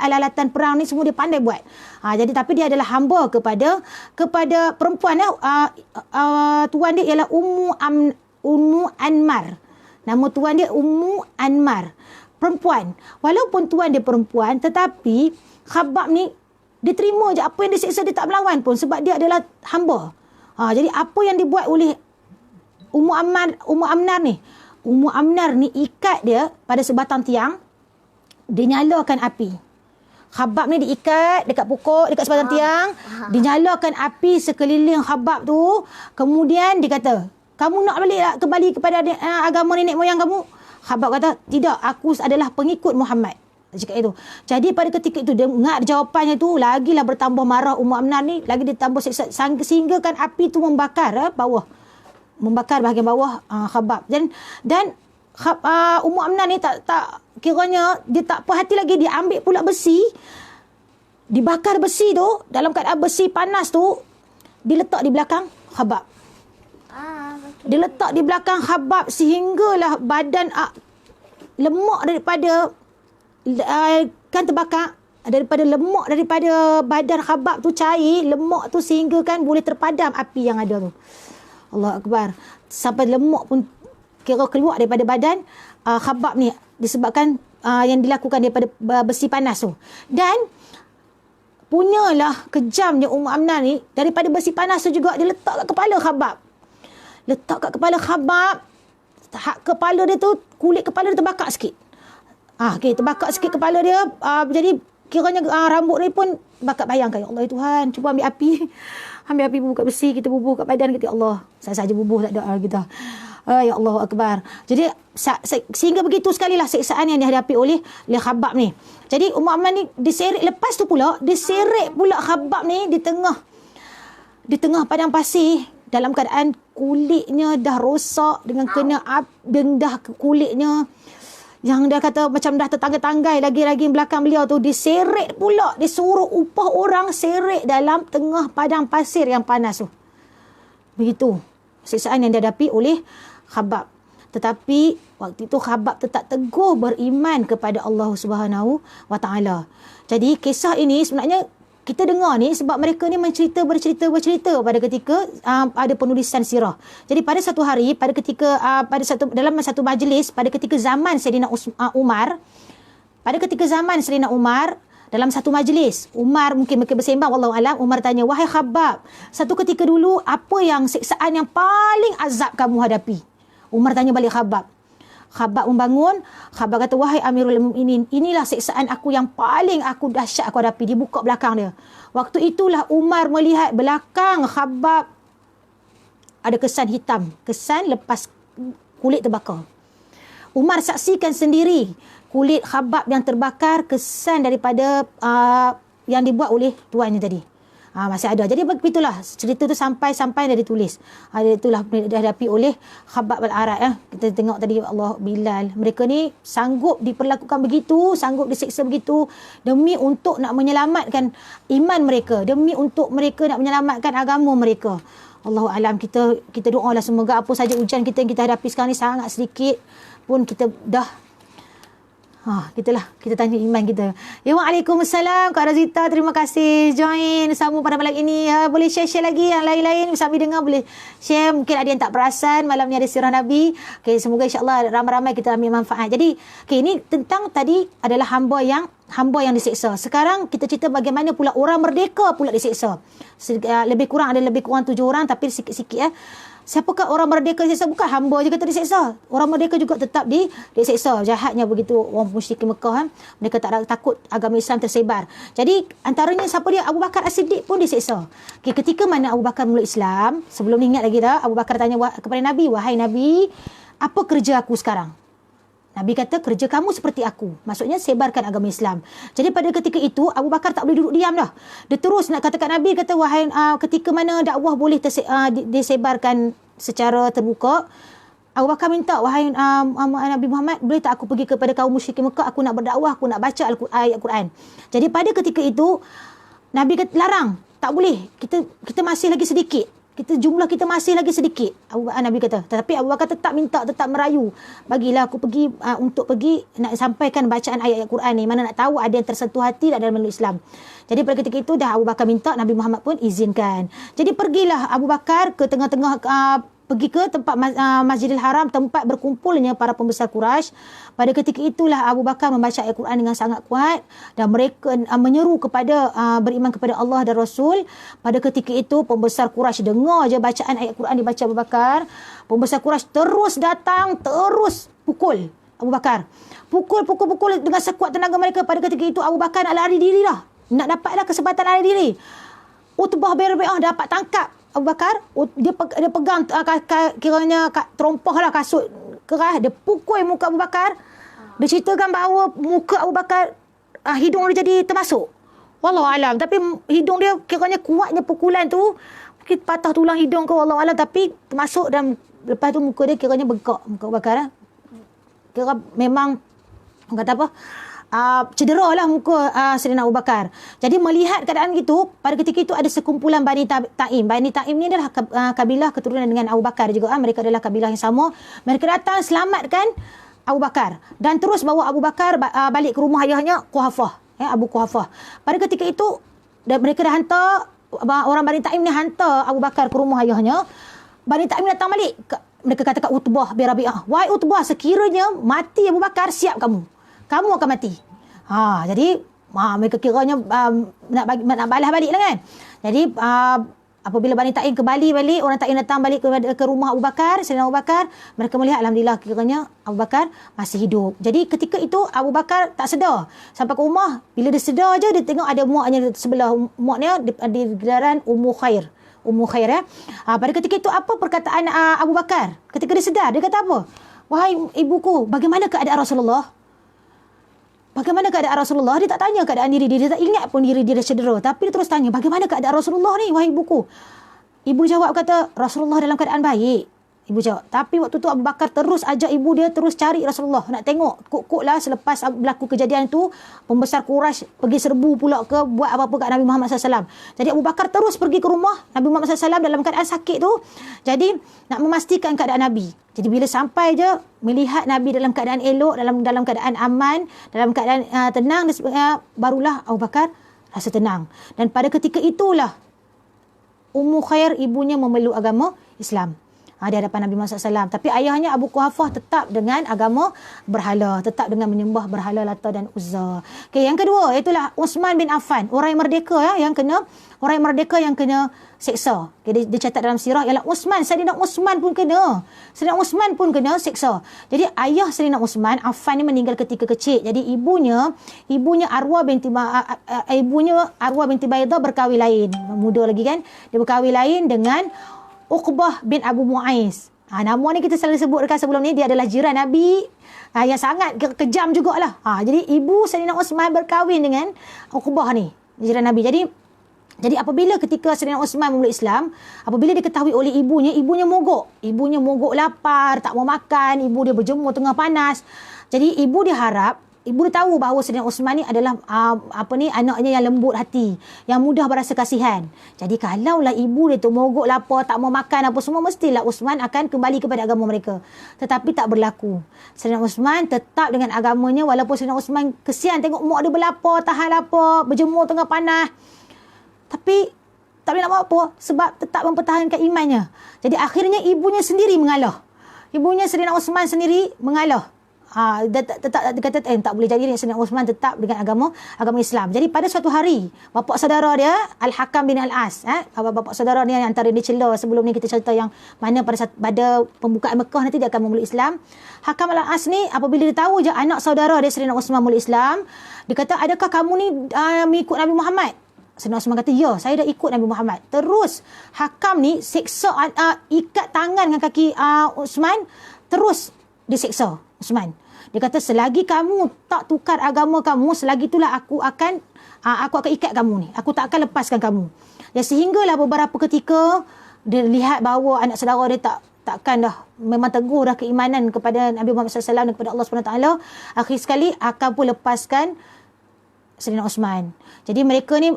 alatan perang ni semua dia pandai buat. Jadi tapi dia adalah hamba kepada perempuan. Tuan dia ialah Ummu Anmar. Nama tuan dia Ummu Anmar. Perempuan. Walaupun tuan dia perempuan, tetapi Khabbab ni dia terima je apa yang disiksa, dia tak melawan pun sebab dia adalah hamba. Jadi apa yang dibuat oleh Ummu Amnar ni ikat dia pada sebatang tiang, dia nyalakan api. Khabbab ni diikat dekat pokok, dekat sebatang tiang, dinyalakan api sekeliling Khabbab tu. Kemudian dia kata, kamu nak kembali kepada agama nenek moyang kamu? Khabbab kata, tidak, aku adalah pengikut Muhammad. Cakap itu. Jadi pada ketika itu dia dengar jawapannya tu, lagilah bertambah marah Ummu Amnar ni, lagi ditambah siksa sehingga kan api tu membakar bawah. Membakar bahagian bawah Khabbab. Dan Ummu Amnar ni tak kiranya dia tak puas hati lagi, dia ambil pula besi, dibakar besi tu dalam keadaan besi panas tu, diletak di belakang Khabbab. Dia letak di belakang Khabbab sehinggalah badan lemak daripada kan terbakar, daripada lemak daripada badan Khabbab tu cair, lemak tu sehingga kan boleh terpadam api yang ada tu. Allah Akbar. Sampai lemak pun kira keluar daripada badan Khabbab ni disebabkan yang dilakukan daripada besi panas tu. Dan punyalah kejamnya Ummu Amnar ni, daripada besi panas tu juga dia letak kat kepala Khabbab. Letak kat kepala Khabbab, kepala dia tu, kulit kepala dia terbakar sikit. Terbakar sikit kepala dia. Jadi kiranya rambut ni pun bakar. Bayangkan, ya Allah ya Tuhan, cuba ambil api. Ambil api bubuh kat besi, kita bubuh kat badan kita. Ya Allah, saya saja bubuh tak ada kita. Ya Allah Akbar. Jadi sehingga begitu sekali lah siksaan yang dihadapi oleh Khabbab ni. Jadi Ummu Amnar ni diseret, lepas tu pula diseret pula Khabbab ni di tengah padang pasir, dalam keadaan kulitnya dah rosak dengan kena dah kulitnya yang dia kata macam dah tertanggai-tanggai lagi belakang beliau tu, diseret pula, disuruh upah orang seret dalam tengah padang pasir yang panas tu. Begitu siksaan yang dihadapi oleh Khabbab. Tetapi waktu itu Khabbab tetap teguh beriman kepada Allah Subhanahu wa Taala. Jadi kisah ini sebenarnya kita dengar ni sebab mereka ni bercerita pada ketika ada penulisan sirah. Jadi pada satu hari, dalam satu majlis, pada ketika zaman Sayyidina Umar, dalam satu majlis, Umar mungkin bersembang, wallahu alam, Umar tanya, wahai Khabbab, satu ketika dulu apa yang siksaan yang paling azab kamu hadapi? Umar tanya balik Khabbab. Khabbab membangun. Khabbab kata, wahai Amirul Mukminin, inilah siksaan aku yang paling dahsyat aku hadapi. Dibuka belakang dia. Waktu itulah Umar melihat belakang Khabbab ada kesan hitam. Kesan lepas kulit terbakar. Umar saksikan sendiri kulit Khabbab yang terbakar, kesan daripada yang dibuat oleh tuannya tadi. Masih ada. Jadi begitulah cerita tu sampai dah ditulis. Itulah dihadapi oleh Khabbab al-Arat. Kita tengok tadi, Allah, Bilal. Mereka ni sanggup diperlakukan begitu, sanggup disiksa begitu demi untuk nak menyelamatkan iman mereka, demi untuk mereka nak menyelamatkan agama mereka. Allahu alam, kita doalah semoga apa saja ujian kita yang kita hadapi sekarang ni sangat sedikit pun kita dah kita tanya iman kita. Ya, Waalaikumsalam Kak Razita, terima kasih join sama pada malam ini. Boleh share lagi yang lain-lain sambil dengar, boleh share. Mungkin ada yang tak perasan malam ni ada sirah Nabi. Semoga insya-Allah ramai-ramai kita ambil manfaat. Jadi ini tentang tadi adalah hamba yang disiksa. Sekarang kita cerita bagaimana pula orang merdeka pula disiksa. Lebih kurang 7 orang, tapi sikit-sikit Siapakah orang merdeka disiksa? Bukan hamba je kata disiksa. Orang merdeka juga tetap disiksa. Jahatnya begitu orang musyrik Mekah. Mereka tak takut agama Islam tersebar. Jadi antaranya siapa dia? Abu Bakar As-Siddiq pun disiksa. Ketika mana Abu Bakar meluk Islam, sebelum ni ingat lagi dah, Abu Bakar tanya kepada Nabi, wahai Nabi, apa kerja aku sekarang? Nabi kata, kerja kamu seperti aku. Maksudnya sebarkan agama Islam. Jadi pada ketika itu Abu Bakar tak boleh duduk diam dah. Dia terus nak kata kat Nabi, kata, wahai ketika mana dakwah boleh disebarkan secara terbuka, Abu Bakar minta, wahai Nabi Muhammad, boleh tak aku pergi kepada kaum musyrikin Mekah, aku nak berdakwah, aku nak baca ayat Al-Quran. Jadi pada ketika itu Nabi kata larang, tak boleh. Kita masih lagi sedikit. Jumlah kita masih lagi sedikit. Nabi kata. Tetapi Abu Bakar tetap minta, tetap merayu. Bagilah aku pergi untuk pergi nak sampaikan bacaan ayat-ayat Quran ni. Mana nak tahu ada yang tersentuh hati dalam meluk Islam. Jadi pada ketika itu dah Abu Bakar minta, Nabi Muhammad pun izinkan. Jadi pergilah Abu Bakar ke tengah-tengah pergi ke tempat Masjidil Haram, tempat berkumpulnya para pembesar Quraisy. Pada ketika itulah Abu Bakar membaca ayat Quran dengan sangat kuat dan mereka menyeru kepada beriman kepada Allah dan Rasul. Pada ketika itu pembesar Quraisy dengar je bacaan ayat Quran dibaca Abu Bakar. Pembesar Quraisy terus datang, terus pukul Abu Bakar. Pukul dengan sekuat tenaga mereka. Pada ketika itu Abu Bakar nak lari diri dah. Nak dapatlah kesempatan lari diri. Utbah bin Rabi'ah dapat tangkap Abu Bakar, dia pegang kiranya terompah lah kasut keras, dia pukul muka Abu Bakar. Dia ceritakan bahawa muka Abu Bakar hidung dia jadi termasuk. Wallahualam, tapi hidung dia kiranya kuatnya pukulan tu, mungkin patah tulang hidung ke wallahualam, tapi termasuk dan lepas tu muka dia kiranya bengkak, muka Abu Bakar. Kira memang kata apa? Cedera lah muka Sayyidina Abu Bakar. Jadi melihat keadaan itu, pada ketika itu ada sekumpulan Bani Taim. Bani Taim ni adalah kabilah keturunan dengan Abu Bakar juga. Mereka adalah kabilah yang sama. Mereka datang selamatkan Abu Bakar dan terus bawa Abu Bakar balik ke rumah ayahnya Quhafah, Abu Quhafah. Pada ketika itu mereka dah hantar, orang Bani Taim ni hantar Abu Bakar ke rumah ayahnya. Bani Taim datang balik. Mereka kata kat Utbah bin Rabi'ah, "Wahai Utbah, sekiranya mati Abu Bakar, siap kamu akan mati." Jadi mereka kiranya nak balas balik lah kan. Jadi apabila Bani Taim kembali balik, orang Taim datang balik ke rumah Abu Bakar, Sayyidina Abu Bakar, mereka melihat alhamdulillah kiranya Abu Bakar masih hidup. Jadi ketika itu Abu Bakar tak sedar. Sampai ke rumah, bila dia sedar je dia tengok ada muaknya sebelah, muaknya di gelaran Ummu Khair. Pada ketika itu apa perkataan Abu Bakar? Ketika dia sedar, dia kata apa? "Wahai ibuku, bagaimana keadaan Rasulullah?" Bagaimana keadaan Rasulullah? Dia tak tanya keadaan diri dia. Dia tak ingat pun diri dia dah cedera. Tapi dia terus tanya, bagaimana keadaan Rasulullah ni, wahai ibuku? Ibu jawab kata, Rasulullah dalam keadaan baik. Ibu jawab. Tapi waktu tu Abu Bakar terus ajak ibu dia terus cari Rasulullah. Nak tengok. Kok lah selepas berlaku kejadian tu, pembesar Quraisy pergi serbu pula ke buat apa-apa kat Nabi Muhammad SAW. Jadi Abu Bakar terus pergi ke rumah Nabi Muhammad SAW dalam keadaan sakit tu. Jadi nak memastikan keadaan Nabi. Jadi bila sampai je, melihat Nabi dalam keadaan elok, dalam keadaan aman, dalam keadaan tenang dan sebagainya, barulah Abu Bakar rasa tenang. Dan pada ketika itulah Ummu Khair, ibunya, memeluk agama Islam di hadapan Nabi Muhammad SAW. Tapi ayahnya Abu Quhafah tetap dengan agama berhala, tetap dengan menyembah berhala Lata dan Uzza. Okay, yang kedua itulah Uthman bin Affan, orang yang merdeka yang kena seksa. Okay, dia catat dalam sirah ialah Sayyidina Uthman pun kena seksa. Jadi ayah Sayyidina Uthman Affan ni meninggal ketika kecil. Jadi ibunya Arwah binti Baidah berkahwin lain, muda lagi kan, dia berkahwin lain dengan Uqbah bin Abu Mu'aiz. Nama ni kita selalu sebut dekat sebelum ni, dia adalah jiran Nabi yang sangat kejam jugalah. Jadi ibu Sayyidina Uthman berkahwin dengan Uqbah ni, jiran Nabi. Jadi apabila ketika Sayyidina Uthman memeluk Islam, apabila diketahui oleh ibunya mogok lapar, tak mau makan, ibu dia berjemur tengah panas. Jadi ibu dia tahu bahawa Sayyidina Uthman ni adalah anaknya yang lembut hati, yang mudah berasa kasihan. Jadi kalaulah ibu dia tu mogok lapar, tak mau makan apa semua, mestilah Uthman akan kembali kepada agama mereka. Tetapi tak berlaku. Sayyidina Uthman tetap dengan agamanya, walaupun Sayyidina Uthman kesian tengok mak dia berlapar, tahan lapar, berjemur tengah panas. Tapi tak boleh nak buat apa sebab tetap mempertahankan imannya. Jadi akhirnya ibunya sendiri mengalah. Ibunya Sayyidina Uthman sendiri mengalah. Tetap dikata tak boleh jadi Sayyidina Uthman tetap dengan agama Islam. Jadi pada suatu hari bapa saudara dia Al-Hakam bin Al-As, bapa saudara ni yang antara dia cela sebelum ni kita cerita yang mana pada pembukaan Mekah nanti dia akan memeluk Islam. Hakam Al-As ni apabila dia tahu je anak saudara dia Sayyidina Uthman memeluk Islam, dia kata, adakah kamu ni mengikut Nabi Muhammad? Sayyidina Uthman kata, ya, saya dah ikut Nabi Muhammad. Terus Hakam ni seksa, ikat tangan dengan kaki Uthman, terus diseksa Uthman. Dia kata, selagi kamu tak tukar agama kamu, selagi itulah aku akan ikat kamu ni. Aku tak akan lepaskan kamu. Ya, sehinggalah beberapa ketika dia lihat bahawa anak saudara dia takkan dah, memang teguh dah keimanan kepada Nabi Muhammad SAW dan kepada Allah SWT. Akhir sekali Hakam pun lepaskan Sayyidina Osman. Jadi mereka ni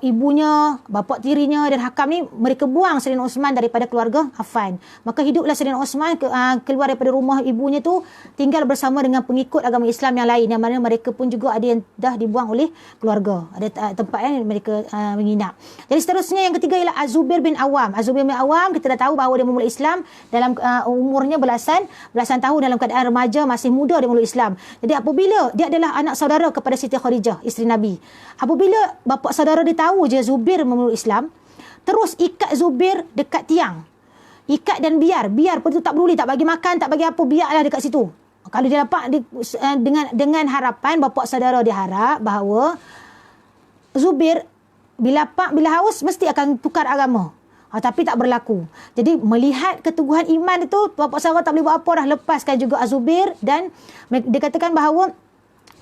ibunya, bapa tirinya dan hakam ni mereka buang Sayyidina Osman daripada keluarga Affan. Maka hiduplah Sayyidina Osman keluar daripada rumah ibunya tu, tinggal bersama dengan pengikut agama Islam yang lain, yang mana mereka pun juga ada yang dah dibuang oleh keluarga. Ada tempat yang mereka menginap. Jadi seterusnya yang ketiga ialah Az-Zubair bin Awam. Az-Zubair bin Awam kita dah tahu bahawa dia memulai Islam dalam umurnya belasan tahun, dalam keadaan remaja, masih muda dia memulai Islam. Jadi apabila dia adalah anak saudara kepada Siti Khadijah, isteri Nabi. Apabila bapa saudara dia tahu je Zubair memeluk Islam, terus ikat Zubair dekat tiang. Ikat dan biar pun tu tak peduli, tak bagi makan, tak bagi apa, biarlah dekat situ. Kalau dia dapat dengan harapan, bapa saudara dia harap bahawa Zubair bila haus mesti akan tukar agama. Tapi tak berlaku. Jadi melihat keteguhan iman itu, bapa saudara tak boleh buat apa dah, lepaskan juga Az-Zubair dan dia katakan bahawa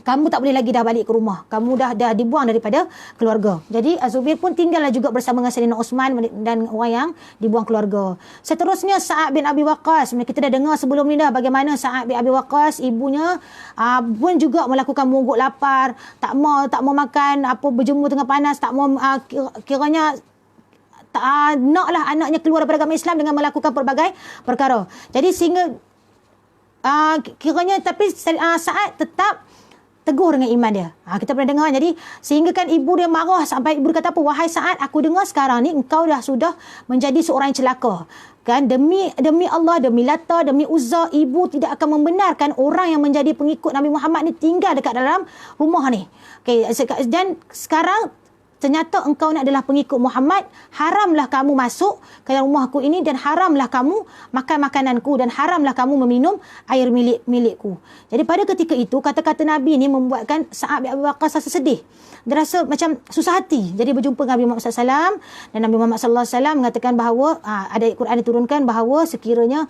kamu tak boleh lagi dah balik ke rumah. Kamu dah dibuang daripada keluarga. Jadi Az-Zubair pun tinggallah juga bersama dengan Sayyidina Osman dan orang yang dibuang keluarga. Seterusnya Sa'ad bin Abi Waqqas. Kita dah dengar sebelum ni dah bagaimana Sa'ad bin Abi Waqqas, ibunya pun juga melakukan mogok lapar, tak mau makan, berjemur tengah panas, tak mau kiranya tak naklah anaknya keluar daripada agama Islam dengan melakukan pelbagai perkara. Jadi sehingga kiranya tapi Sa'ad tetap teguh dengan iman dia. Kita pernah dengar. Jadi sehingga kan ibu dia marah sampai ibu dia kata apa, wahai Sa'ad, aku dengar sekarang ni engkau sudah menjadi seorang yang celaka. Kan demi Allah, demi Lata, demi Uzza, ibu tidak akan membenarkan orang yang menjadi pengikut Nabi Muhammad ni tinggal dekat dalam rumah ni. Okey, dan sekarang ternyata engkau ni adalah pengikut Muhammad, haramlah kamu masuk ke rumah aku ini, dan haramlah kamu makan makananku, dan haramlah kamu meminum air milikku. Jadi pada ketika itu, kata-kata Nabi ni membuatkan Sa'ad bin Abi Waqqas rasa sedih. Dia rasa macam susah hati. Jadi berjumpa dengan Nabi Muhammad SAW, dan Nabi Muhammad SAW mengatakan bahawa ada ayat Quran diturunkan bahawa sekiranya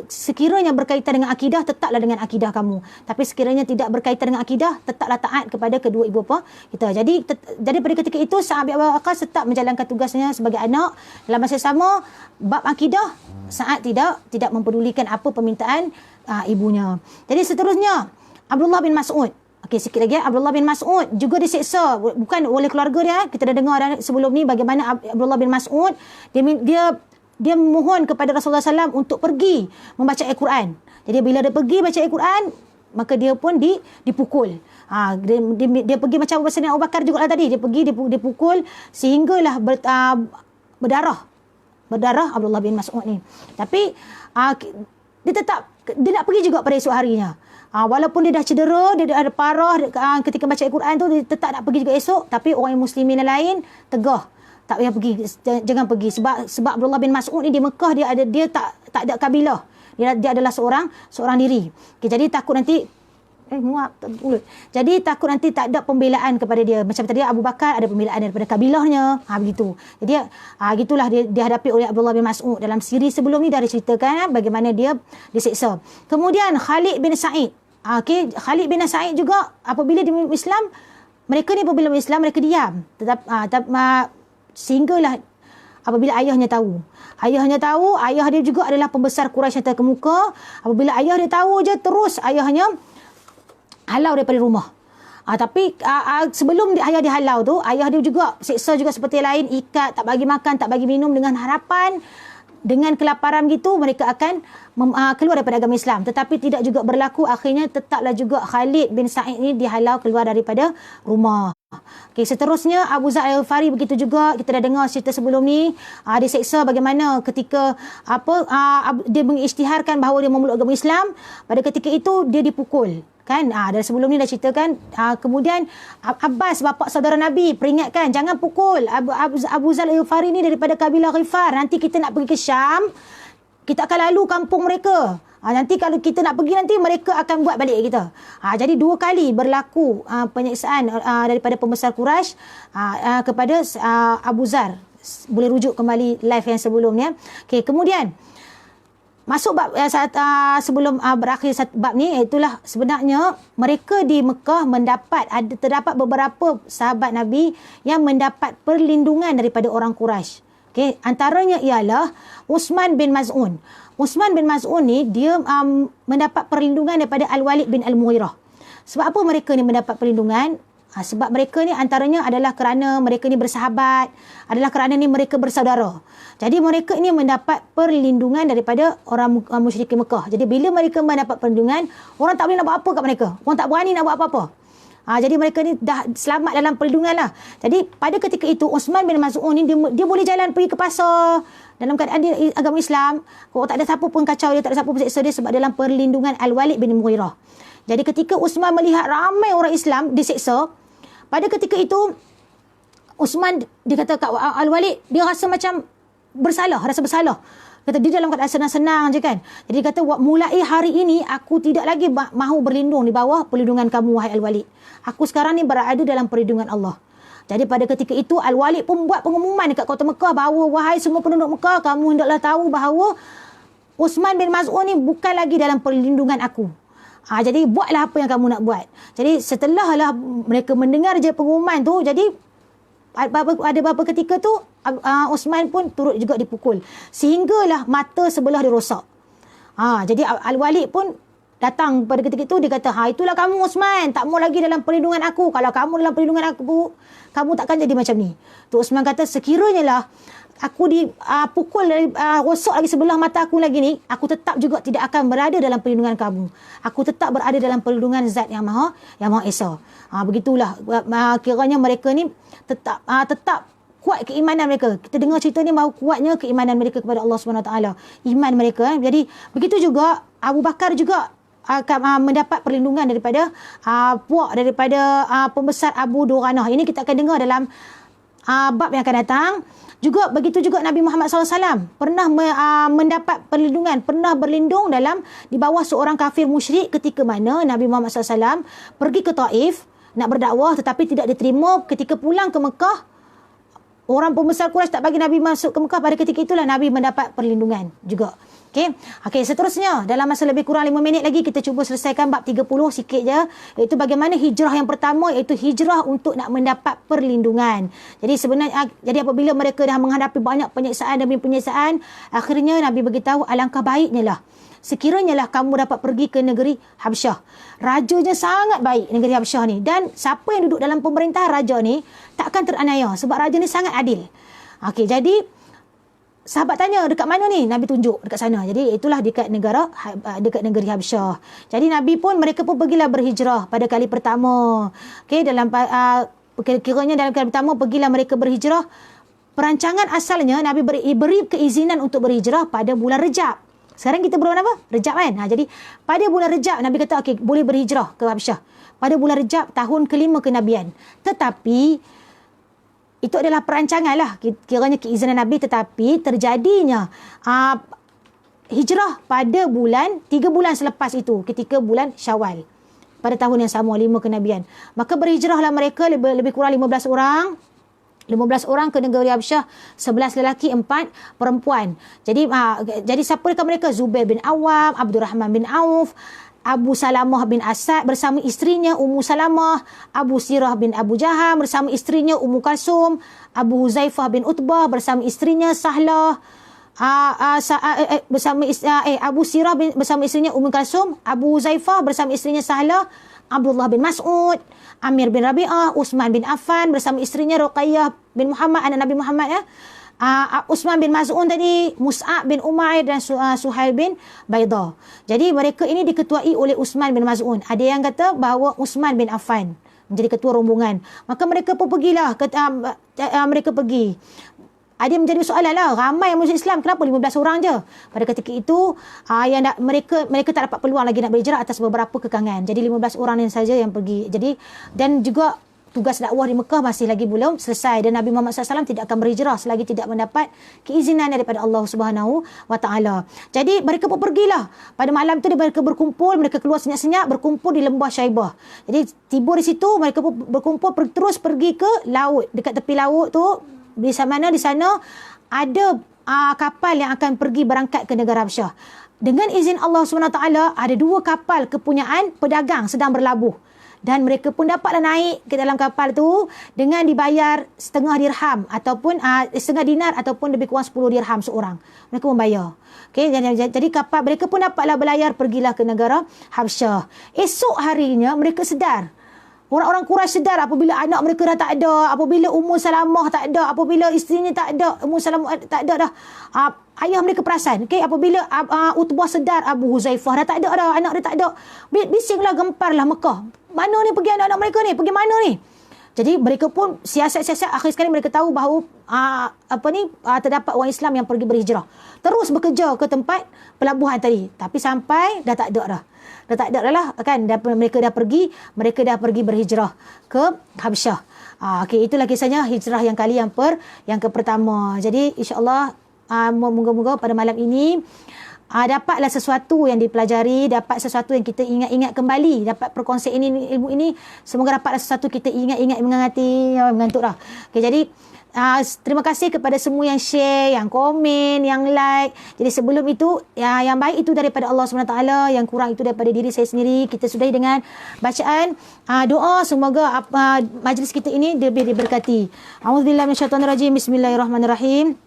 sekiranya berkaitan dengan akidah, tetaplah dengan akidah kamu. Tapi sekiranya tidak berkaitan dengan akidah, tetaplah taat kepada kedua ibu bapa kita. Jadi pada ketika itu Sa'ad bin Abi Waqqas tetap menjalankan tugasnya sebagai anak. Dalam masa sama, bab akidah Sa'ad tidak mempedulikan apa permintaan ibunya. Jadi seterusnya Abdullah bin Mas'ud. Okey, sikit lagi. Abdullah bin Mas'ud juga diseksa, bukan oleh keluarga dia. Kita dah dengar sebelum ni bagaimana Abdullah bin Mas'ud dia memohon kepada Rasulullah SAW untuk pergi membaca Al-Quran. Jadi bila dia pergi baca Al-Quran, maka dia pun dipukul. Dia pergi macam Abu Bakar juga lah tadi. Dia pergi dipukul sehinggalah berdarah Abdullah bin Mas'ud ni. Tapi dia nak pergi juga pada esok harinya. Walaupun dia dah cedera, dia ada parah ketika baca Al-Quran tu, dia tetap nak pergi juga esok. Tapi orang muslimin yang lain tegah, tak payah pergi, jangan pergi. Sebab Abdullah bin Mas'ud ni di Mekah dia tak ada kabilah. Dia adalah seorang diri. Okay, jadi takut nanti Jadi takut nanti tak ada pembelaan kepada dia. Macam tadi Abu Bakar ada pembelaan daripada kabilahnya. Begitu. Jadi gitulah dia dihadapi oleh Abdullah bin Mas'ud. Dalam siri sebelum ni dah diceritakan bagaimana dia diseksa. Kemudian Khalid bin Sa'id. Khalid bin Sa'id juga apabila dia Islam, mereka ni apabila Islam mereka diam. Sehinggalah apabila ayahnya tahu, ayah dia juga adalah pembesar Quraisy yang terkemuka. Apabila ayah dia tahu je, terus ayahnya halau daripada rumah. Tapi sebelum ayah dia halau tu, ayah dia juga seksa juga seperti yang lain, ikat, tak bagi makan, tak bagi minum, dengan harapan dengan kelaparan gitu mereka akan keluar daripada agama Islam. Tetapi tidak juga berlaku. Akhirnya tetaplah juga Khalid bin Sa'id ni dihalau keluar daripada rumah. Okey, seterusnya Abu Zar Al-Ghifari begitu juga. Kita dah dengar cerita sebelum ni. Diseksa bagaimana ketika dia mengisytiharkan bahawa dia memeluk agama Islam. Pada ketika itu dia dipukul. Kan? Dan sebelum ni dah ceritakan. Kemudian Abbas, bapa saudara Nabi, peringatkan jangan pukul Abu Zar Al-Ghifari ni daripada kabilah Ghifar. Nanti kita nak pergi ke Syam, kita akan lalu kampung mereka. Nanti kalau kita nak pergi, nanti mereka akan buat balik kita. Jadi 2 kali berlaku penyiksaan daripada pembesar Quraisy kepada Abu Zar. Boleh rujuk kembali live yang sebelumnya. Okay, kemudian masuk bab sebelum berakhir bab ni, itulah sebenarnya mereka di Mekah terdapat beberapa sahabat Nabi yang mendapat perlindungan daripada orang Quraisy. Okay, antaranya ialah Uthman bin Maz'un. Uthman bin Maz'un ni dia mendapat perlindungan daripada Al-Walid bin Al-Mughirah. Sebab apa mereka ni mendapat perlindungan? Sebab mereka ni antaranya adalah kerana mereka ni bersahabat, adalah kerana ni mereka bersaudara. Jadi mereka ni mendapat perlindungan daripada orang musyrikin Mekah. Jadi bila mereka mendapat perlindungan, orang tak boleh nak buat apa kat mereka. Orang tak berani nak buat apa-apa. Jadi mereka ni dah selamat dalam perlindungan lah. Jadi pada ketika itu Uthman bin Maz'un ni dia boleh jalan pergi ke pasar dalam keadaan dia agama Islam. Kalau tak ada siapa pun kacau dia, tak ada siapa pun seksa dia sebab dalam perlindungan Al-Walid bin Mughirah. Jadi ketika Uthman melihat ramai orang Islam diseksa, pada ketika itu Uthman dia kata kat Al-Walid, dia rasa macam rasa bersalah. Kata dia dalam keadaan senang-senang je kan. Jadi dia kata mulai hari ini aku tidak lagi mahu berlindung di bawah perlindungan kamu wahai Al-Walid. Aku sekarang ni berada dalam perlindungan Allah. Jadi pada ketika itu Al-Walid pun buat pengumuman dekat kota Mekah bahawa wahai semua penduduk Mekah, kamu hendaklah tahu bahawa Uthman bin Maz'un ni bukan lagi dalam perlindungan aku. Jadi buatlah apa yang kamu nak buat. Jadi setelah lah mereka mendengar je pengumuman tu, jadi ada beberapa ketika tu Uthman pun turut juga dipukul. Sehinggalah mata sebelah dia rosak. Jadi Al-Walid pun datang pada ketika itu, dia kata, itulah kamu Uthman, tak mau lagi dalam perlindungan aku. Kalau kamu dalam perlindungan aku, kamu takkan jadi macam ni. Tu Uthman kata, sekiranya lah aku dipukul rosak lagi sebelah mata aku lagi ni, aku tetap juga tidak akan berada dalam perlindungan kamu. Aku tetap berada dalam perlindungan Zat yang Maha Esa. Begitulah kiranya mereka ni tetap kuat keimanan mereka. Kita dengar cerita ni bahawa kuatnya keimanan mereka kepada Allah SWT. Iman mereka. Jadi begitu juga Abu Bakar juga akan mendapat perlindungan daripada daripada pembesar Abu Duranah. Ini kita akan dengar dalam bab yang akan datang. Juga begitu juga Nabi Muhammad SAW pernah mendapat perlindungan, pernah berlindung di bawah seorang kafir musyrik ketika mana Nabi Muhammad SAW pergi ke Taif nak berdakwah tetapi tidak diterima. Ketika pulang ke Mekah, orang pembesar Quraisy tak bagi Nabi masuk ke Mekah. Pada ketika itulah Nabi mendapat perlindungan juga. Okey, seterusnya dalam masa lebih kurang 5 minit lagi kita cuba selesaikan bab 30 sikit je, iaitu bagaimana hijrah yang pertama, iaitu hijrah untuk nak mendapat perlindungan. Jadi sebenarnya apabila mereka dah menghadapi banyak penyiksaan demi penyiksaan, akhirnya Nabi beritahu alangkah baiknya lah sekiranya lah kamu dapat pergi ke negeri Habsyah. Rajanya sangat baik negeri Habsyah ni, dan siapa yang duduk dalam pemerintahan raja ni takkan teranaya sebab raja ni sangat adil. Okey, jadi sahabat tanya, dekat mana ni? Nabi tunjuk dekat sana. Jadi itulah dekat negeri Habsyah. Jadi mereka pun pergilah berhijrah pada kali pertama. Okey, kiranya dalam kali pertama pergilah mereka berhijrah. Perancangan asalnya Nabi beri keizinan untuk berhijrah pada bulan Rejab. Sekarang kita berbulan apa? Rejab kan? Jadi pada bulan Rejab Nabi kata okey, boleh berhijrah ke Habsyah. Pada bulan Rejab tahun kelima kenabian. Tetapi itu adalah perancangan lah, kiranya keizinan Nabi, tetapi terjadinya hijrah pada 3 bulan selepas itu, ketika bulan Syawal pada tahun yang sama, 5 kenabian. Maka berhijrahlah mereka lebih kurang 15 orang ke negeri Habsyah, 11 lelaki, 4 perempuan. Jadi siapa mereka? Zubair bin Awam, Abdurrahman bin Auf, Abu Salamah bin Asad bersama isterinya Ummu Salamah, Abu Sirah bin Abu Jaham bersama isterinya Ummu Kalsum, Abu Huzaifah bin Utbah bersama isterinya Sahlah, Abu Sirah bersama isterinya Ummu Kalsum, Abu Huzaifah bersama isterinya Sahlah, Abdullah bin Mas'ud, Amir bin Rabi'ah, Uthman bin Affan bersama isterinya Ruqayyah bin Muhammad, anak Nabi Muhammad Uthman bin Maz'un tadi, Mus'ab bin Umair dan Suhail bin Baidah. Jadi mereka ini diketuai oleh Uthman bin Maz'un. Ada yang kata bahawa Uthman bin Affan menjadi ketua rombongan. Maka mereka pun pergilah, mereka pergi. Ada yang menjadi soalan lah, ramai yang masuk Islam, kenapa 15 orang je? Pada ketika itu mereka tak dapat peluang lagi nak berhijrah atas beberapa kekangan. Jadi 15 orang yang saja yang pergi. Jadi dan juga tugas dakwah di Mekah masih lagi belum selesai, dan Nabi Muhammad SAW tidak akan berhijrah selagi tidak mendapat keizinan daripada Allah Subhanahu Wa Taala. Jadi mereka pun pergilah. Pada malam tu mereka berkumpul, mereka keluar senyap-senyap berkumpul di lembah Syaibah. Jadi tiba di situ mereka pun berkumpul terus pergi ke laut. Dekat tepi laut tu di sana ada kapal yang akan pergi berangkat ke negara Habsyah. Dengan izin Allah SWT ada 2 kapal kepunyaan pedagang sedang berlabuh Dan mereka pun dapatlah naik ke dalam kapal tu dengan dibayar setengah dirham ataupun setengah dinar ataupun lebih kurang 10 dirham seorang. Mereka membayar. Okay, jadi kapal mereka pun dapatlah berlayar pergilah ke negara Habsyah. Esok harinya mereka sedar. Orang-orang Quraisy sedar apabila anak mereka dah tak ada, apabila Ummu Salamah tak ada, apabila isterinya tak ada, Ummu Salamah tak ada dah. Ayah mereka perasan. Okay, apabila Utbah sedar Abu Huzaifah dah tak ada dah, anak dia tak ada. Bisinglah, gemparlah Mekah. Mana ni pergi anak-anak mereka ni? Pergi mana ni? Jadi mereka pun siasat-siasat, akhir sekali mereka tahu bahawa terdapat orang Islam yang pergi berhijrah. Terus bekerja ke tempat pelabuhan tadi. Tapi sampai dah tak ada dah. Dah tak ada lah kan. Mereka dah pergi berhijrah ke Habsyah. Okey, itulah kisahnya hijrah yang kali yang pertama. Jadi insya-Allah moga-moga pada malam ini dapatlah sesuatu yang dipelajari, dapat sesuatu yang kita ingat-ingat kembali, dapat perkongsian ini, ilmu ini, semoga dapatlah sesuatu kita ingat-ingat mengangati, mengantuk dah. Okay, jadi terima kasih kepada semua yang share, yang komen, yang like. Jadi sebelum itu, yang baik itu daripada Allah SWT, yang kurang itu daripada diri saya sendiri. Kita sudahi dengan bacaan doa, semoga majlis kita ini lebih diberkati. A'udzubillahi minasyaitonirrajim. Bismillahirrahmanirrahim.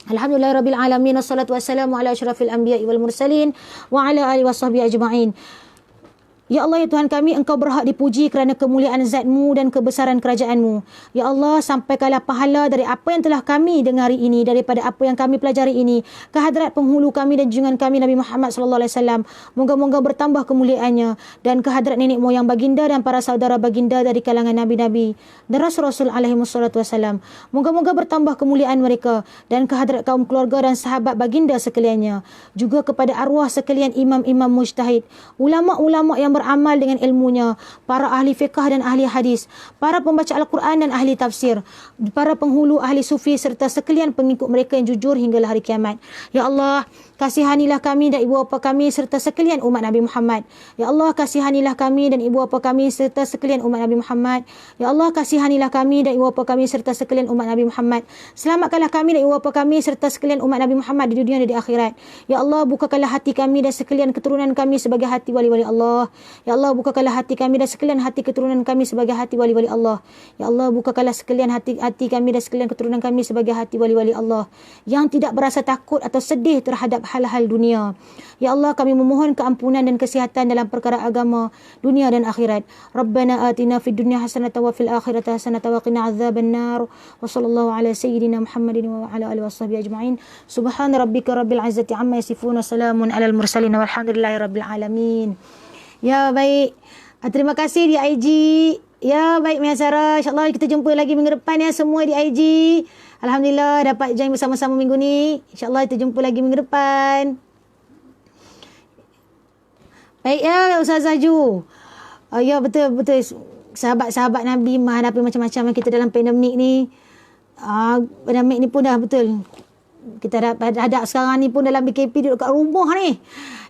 Alhamdulillahirabbil alamin, wassalatu wassalamu ala asyrafil anbiya'i wal mursalin wa ala alihi washabbihi ajma'in. Ya Allah, ya Tuhan kami, Engkau berhak dipuji kerana kemuliaan zat-Mu dan kebesaran kerajaan-Mu. Ya Allah, sampaikanlah pahala dari apa yang telah kami dengari ini, daripada apa yang kami pelajari ini, ke hadrat penghulu kami dan junjungan kami Nabi Muhammad sallallahu alaihi wasallam. Moga-moga bertambah kemuliaannya, dan ke hadrat nenek moyang baginda dan para saudara baginda dari kalangan nabi-nabi dan rasul-rasul alaihi wassalatu wasallam. Moga-moga bertambah kemuliaan mereka, dan ke hadrat kaum keluarga dan sahabat baginda sekaliannya. Juga kepada arwah sekalian imam-imam mujtahid, ulama-ulama yang beramal dengan ilmunya, para ahli fiqh dan ahli hadis, para pembaca Al-Quran dan ahli tafsir, para penghulu ahli sufi serta sekalian pengikut mereka yang jujur hinggalah hari kiamat. Ya Allah, kasihanilah kami dan ibu bapa kami serta sekalian umat Nabi Muhammad. Ya Allah, kasihanilah kami dan ibu bapa kami serta sekalian umat Nabi Muhammad. Ya Allah, kasihanilah kami dan ibu bapa kami serta sekalian umat Nabi Muhammad. Selamatkanlah kami dan ibu bapa kami serta sekalian umat Nabi Muhammad di dunia dan di akhirat. Ya Allah, bukakanlah hati kami dan sekalian keturunan kami sebagai hati wali-wali Allah. Ya Allah, bukakanlah hati kami dan sekalian hati keturunan kami sebagai hati wali-wali Allah. Ya Allah, bukakanlah sekalian hati kami dan sekalian keturunan kami sebagai hati wali-wali Allah yang tidak berasa takut atau sedih terhadap hal-hal dunia. Ya Allah, kami memohon keampunan dan kesihatan dalam perkara agama, dunia dan akhirat. Rabbana atina fid dunya hasanatan wa fil akhirati hasanatan wa qina adzabannar. Wa sallallahu ala sayyidina Muhammadin wa ala alihi washabbihi ajma'in. Subhana rabbika rabbil izzati amma yasifun, salamun alal mursalin walhamdulillahi rabbil alamin. Ya, baik. Terima kasih di IG. Ya, baik Mia Sarah. InsyaAllah kita jumpa lagi minggu depan ya semua di IG. Alhamdulillah dapat join bersama-sama minggu ni. InsyaAllah kita jumpa lagi minggu depan. Baik ya Ustazah Ju. Ya, betul-betul. Sahabat-sahabat Nabi menghadapi macam-macam kita dalam pandemik ni. Pandemik ni pun dah betul. Kita ada sekarang ni pun dalam BKP duduk kat rumah ni.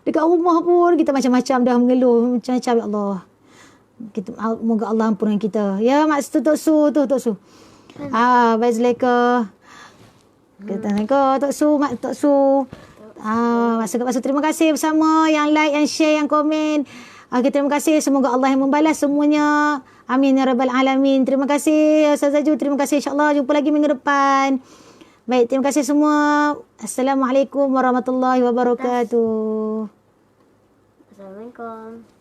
Dekat rumah pun kita macam-macam dah mengeluh. Macam-macam, ya Allah. Moga Allah ampunkan kita. Ya, Mak Tok Su. Baik seleka. Kita tengok Tok Su, Mak Tok Su. Masuk. Terima kasih bersama yang like, yang share, yang komen. Terima kasih. Semoga Allah yang membalas semuanya. Amin ya rabbal alamin. Terima kasih Ustazah Ju. Terima kasih, insya-Allah jumpa lagi minggu depan. Baik, terima kasih semua. Assalamualaikum warahmatullahi wabarakatuh. Assalamualaikum.